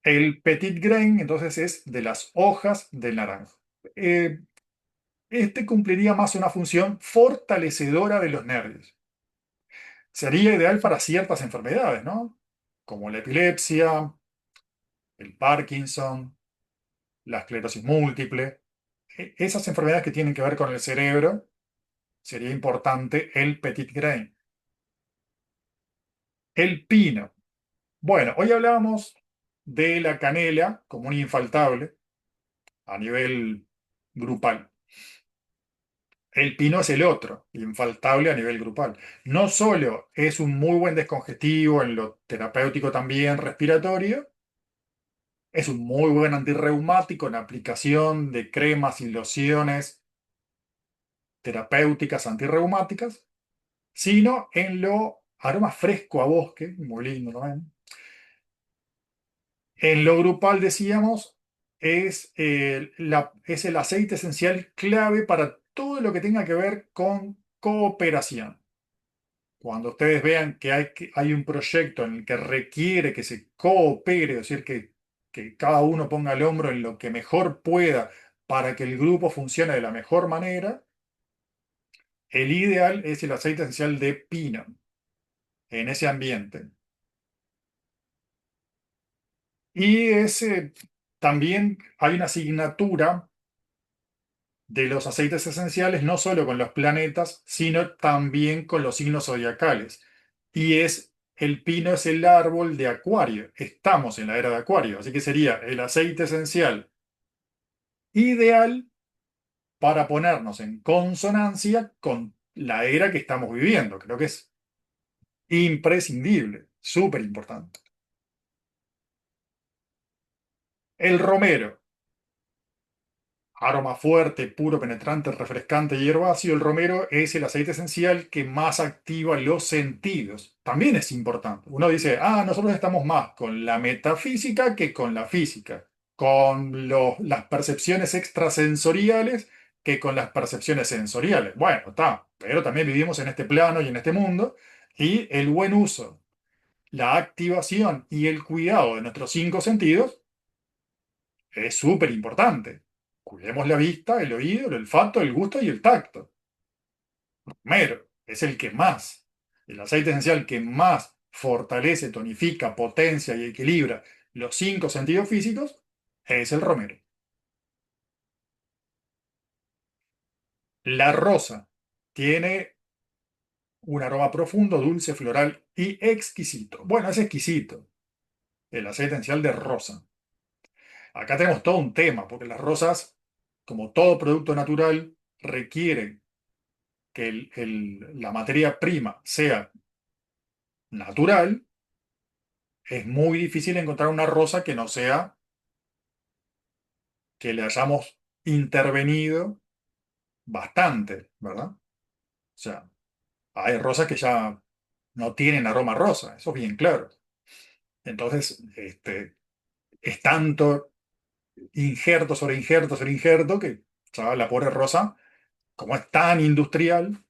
El petit grain, entonces, es de las hojas del naranjo. Eh, este cumpliría más una función fortalecedora de los nervios. Sería ideal para ciertas enfermedades, ¿no? Como la epilepsia, el Parkinson, la esclerosis múltiple. Esas enfermedades que tienen que ver con el cerebro, sería importante el petit grain. El pino. Bueno, hoy hablábamos de la canela como un infaltable a nivel grupal. El pino es el otro, infaltable a nivel grupal. No solo es un muy buen descongestivo en lo terapéutico también respiratorio, es un muy buen antirreumático en aplicación de cremas y lociones terapéuticas antirreumáticas, sino en lo aroma fresco a bosque, muy lindo también. En lo grupal decíamos, es el aceite esencial clave para todo lo que tenga que ver con cooperación. Cuando ustedes vean que hay un proyecto en el que requiere que se coopere, es decir, que cada uno ponga el hombro en lo que mejor pueda para que el grupo funcione de la mejor manera, el ideal es el aceite esencial de pino en ese ambiente. Y también hay una asignatura de los aceites esenciales, no solo con los planetas, sino también con los signos zodiacales. Y el pino es el árbol de Acuario. Estamos en la era de Acuario, así que sería el aceite esencial ideal para ponernos en consonancia con la era que estamos viviendo. Creo que es imprescindible, súper importante. El romero. Aroma fuerte, puro, penetrante, refrescante y herbáceo, el romero es el aceite esencial que más activa los sentidos. También es importante. Uno dice, nosotros estamos más con la metafísica que con la física, con las percepciones extrasensoriales que con las percepciones sensoriales. Bueno, está, pero también vivimos en este plano y en este mundo, y el buen uso, la activación y el cuidado de nuestros cinco sentidos es súper importante. Cuidemos la vista, el oído, el olfato, el gusto y el tacto. Primero, es el aceite esencial que más fortalece, tonifica, potencia y equilibra los cinco sentidos físicos, es el romero. La rosa tiene un aroma profundo, dulce, floral y exquisito. Bueno, es exquisito el aceite esencial de rosa. Acá tenemos todo un tema, porque las rosas, como todo producto natural, requieren que la materia prima sea natural, es muy difícil encontrar una rosa que no sea que le hayamos intervenido bastante, ¿verdad? O sea, hay rosas que ya no tienen aroma rosa, eso es bien claro. Entonces, es tanto injerto sobre injerto sobre injerto que ya la pobre rosa, como es tan industrial.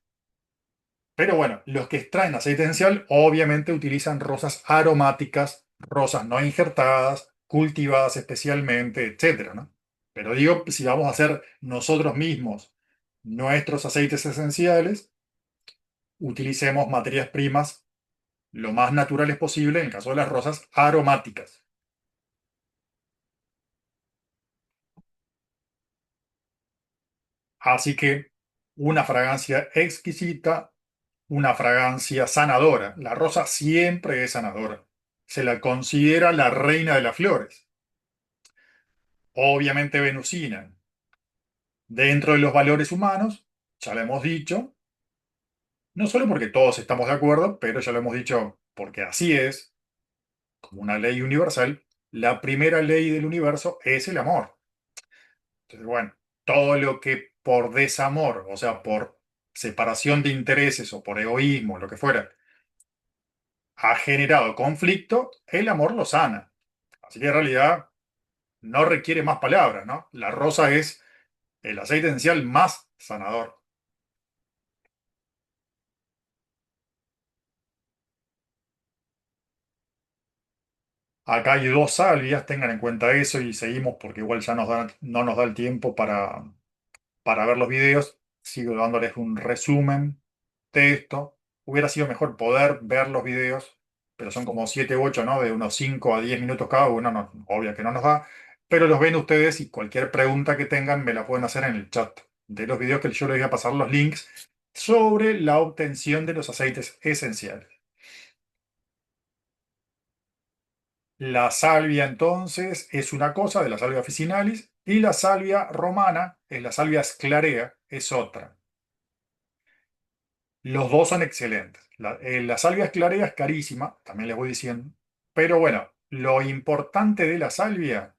Pero bueno, los que extraen aceite esencial obviamente utilizan rosas aromáticas, rosas no injertadas, cultivadas especialmente, etcétera, ¿no? Pero digo, si vamos a hacer nosotros mismos nuestros aceites esenciales, utilicemos materias primas lo más naturales posible en el caso de las rosas aromáticas. Así que una fragancia exquisita, una fragancia sanadora. La rosa siempre es sanadora. Se la considera la reina de las flores. Obviamente venusina. Dentro de los valores humanos, ya lo hemos dicho, no solo porque todos estamos de acuerdo, pero ya lo hemos dicho porque así es, como una ley universal, la primera ley del universo es el amor. Entonces, bueno, todo lo que por desamor, o sea, por separación de intereses o por egoísmo, lo que fuera, ha generado conflicto, el amor lo sana. Así que en realidad no requiere más palabras, ¿no? La rosa es el aceite esencial más sanador. Acá hay dos salvias, tengan en cuenta eso y seguimos porque igual ya no nos da el tiempo para ver los videos. Sigo dándoles un resumen de esto. Hubiera sido mejor poder ver los videos, pero son como 7 u 8, ¿no? De unos 5 a 10 minutos cada uno, no, obvio que no nos da, pero los ven ustedes y cualquier pregunta que tengan me la pueden hacer en el chat de los videos que yo les voy a pasar los links sobre la obtención de los aceites esenciales. La salvia entonces es una cosa de la salvia officinalis y la salvia romana, es la salvia sclarea, es otra. Los dos son excelentes. La salvia sclarea es carísima, también les voy diciendo, pero bueno, lo importante de la salvia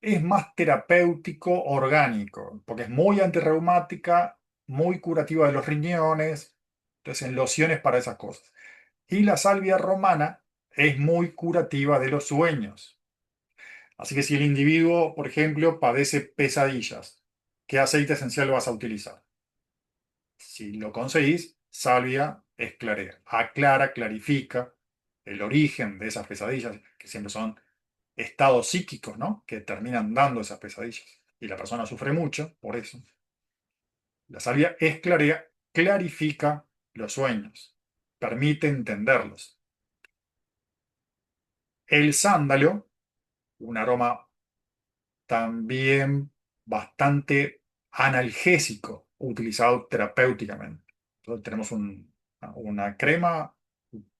es más terapéutico orgánico, porque es muy antirreumática, muy curativa de los riñones, entonces en lociones para esas cosas. Y la salvia romana es muy curativa de los sueños. Así que si el individuo, por ejemplo, padece pesadillas, ¿qué aceite esencial vas a utilizar? Si lo conseguís, salvia esclarea, aclara, clarifica el origen de esas pesadillas, que siempre son estados psíquicos, ¿no? Que terminan dando esas pesadillas. Y la persona sufre mucho por eso. La salvia esclarea, clarifica los sueños, permite entenderlos. El sándalo, un aroma también bastante analgésico, utilizado terapéuticamente. Entonces tenemos una crema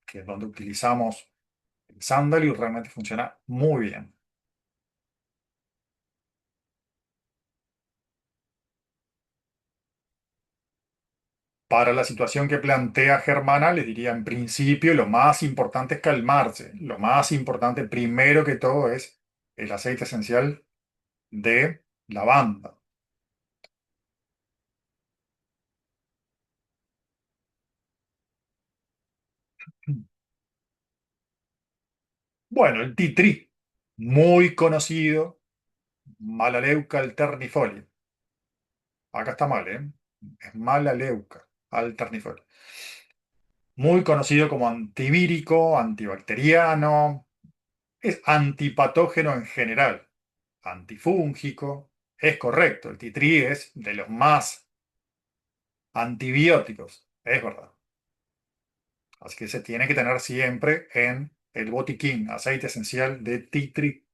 que es donde utilizamos el sándalo y realmente funciona muy bien. Para la situación que plantea Germana, les diría en principio lo más importante es calmarse. Lo más importante primero que todo es el aceite esencial de lavanda. Bueno, el tea tree, muy conocido, Malaleuca alternifolia. Acá está mal, ¿eh? Es Malaleuca alternifolia. Muy conocido como antivírico, antibacteriano, es antipatógeno en general, antifúngico. Es correcto, el tea tree es de los más antibióticos, es verdad. Así que se tiene que tener siempre en el botiquín aceite esencial de tea tree.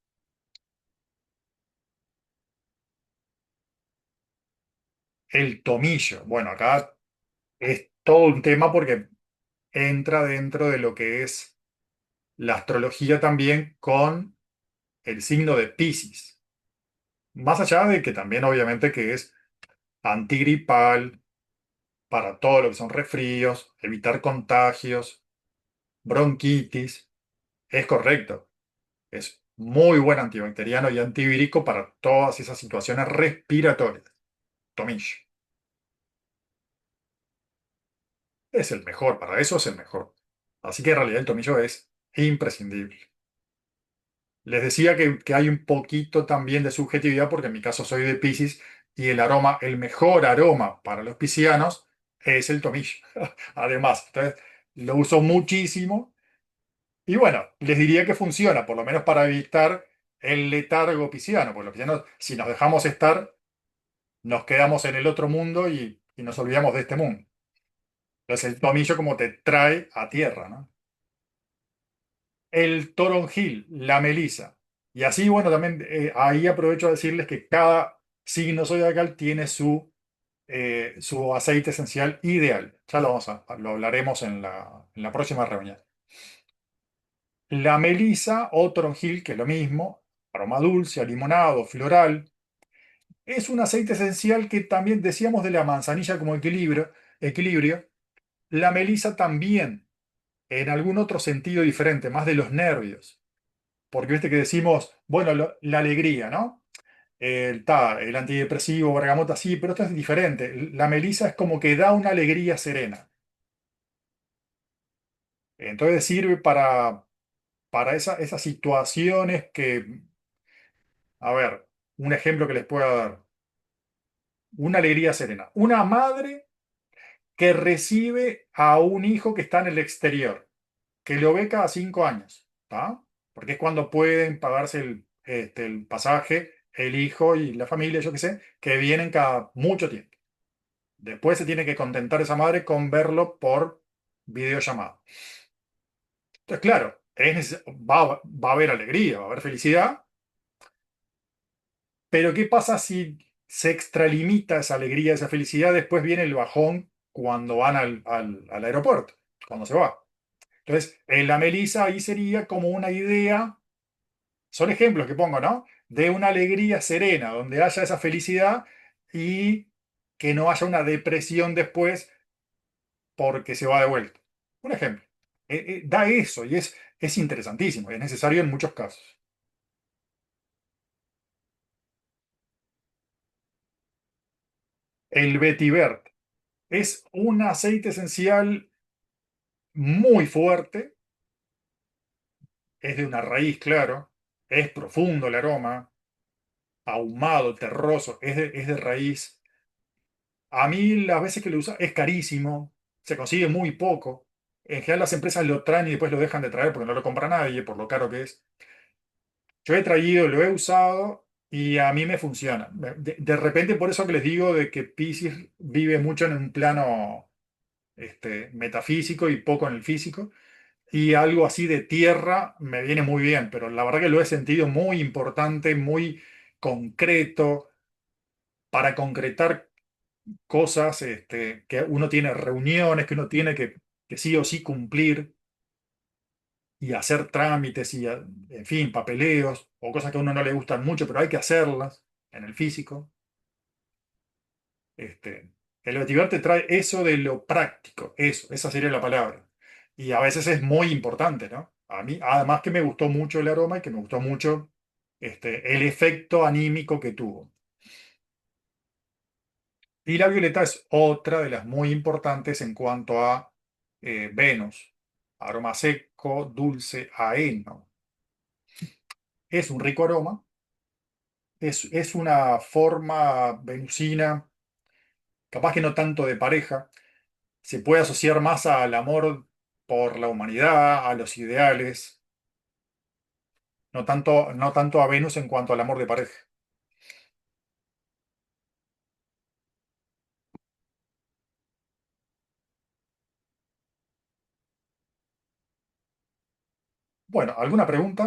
El tomillo, bueno, acá es todo un tema porque entra dentro de lo que es la astrología también con el signo de Piscis. Más allá de que también obviamente que es antigripal para todo lo que son resfríos, evitar contagios, bronquitis, es correcto. Es muy buen antibacteriano y antivírico para todas esas situaciones respiratorias. Tomillo. Es el mejor, para eso es el mejor. Así que en realidad el tomillo es imprescindible. Les decía que hay un poquito también de subjetividad porque en mi caso soy de Piscis y el aroma, el mejor aroma para los piscianos es el tomillo. Además, entonces lo uso muchísimo y bueno, les diría que funciona, por lo menos para evitar el letargo pisciano, porque los piscianos, si nos dejamos estar, nos quedamos en el otro mundo y nos olvidamos de este mundo. Entonces el tomillo como te trae a tierra, ¿no? El toronjil, la melisa. Y así, bueno, también ahí aprovecho a decirles que cada signo zodiacal tiene su aceite esencial ideal. Ya lo hablaremos en la próxima reunión. La melisa o toronjil, que es lo mismo, aroma dulce, alimonado, floral, es un aceite esencial que también decíamos de la manzanilla como equilibrio. La melisa también, en algún otro sentido diferente, más de los nervios. Porque viste que decimos, bueno, la alegría, ¿no? El antidepresivo, bergamota, sí, pero esto es diferente. La melisa es como que da una alegría serena. Entonces sirve para esas situaciones que, a ver, un ejemplo que les pueda dar. Una alegría serena. Una madre que recibe a un hijo que está en el exterior, que lo ve cada 5 años, ¿tá? porque es cuando pueden pagarse el pasaje, el hijo y la familia, yo qué sé, que vienen cada mucho tiempo. Después se tiene que contentar esa madre con verlo por videollamada. Entonces, claro, va a haber alegría, va a haber felicidad, pero ¿qué pasa si se extralimita esa alegría, esa felicidad? Después viene el bajón cuando van al aeropuerto, cuando se va. Entonces, en la Melisa ahí sería como una idea, son ejemplos que pongo, ¿no? De una alegría serena, donde haya esa felicidad y que no haya una depresión después porque se va de vuelta. Un ejemplo. Da eso y es interesantísimo, es necesario en muchos casos. El vetiver es un aceite esencial muy fuerte, es de una raíz, claro, es profundo el aroma, ahumado, terroso, es de raíz. A mí las veces que lo uso es carísimo, se consigue muy poco. En general las empresas lo traen y después lo dejan de traer porque no lo compra nadie por lo caro que es. Yo he traído, lo he usado y a mí me funciona. De repente por eso que les digo de que Piscis vive mucho en un plano metafísico y poco en el físico. Y algo así de tierra me viene muy bien, pero la verdad que lo he sentido muy importante, muy concreto, para concretar cosas, que uno tiene reuniones, que uno tiene que sí o sí cumplir y hacer trámites y, en fin, papeleos o cosas que a uno no le gustan mucho, pero hay que hacerlas en el físico. Este, el vetiver te trae eso de lo práctico, esa sería la palabra. Y a veces es muy importante, ¿no? A mí, además que me gustó mucho el aroma y que me gustó mucho el efecto anímico que tuvo. Y la violeta es otra de las muy importantes en cuanto a Venus. Aroma seco, dulce, aheno. Es un rico aroma, es una forma venusina, capaz que no tanto de pareja, se puede asociar más al amor por la humanidad, a los ideales, no tanto a Venus en cuanto al amor de pareja. Bueno, ¿alguna pregunta?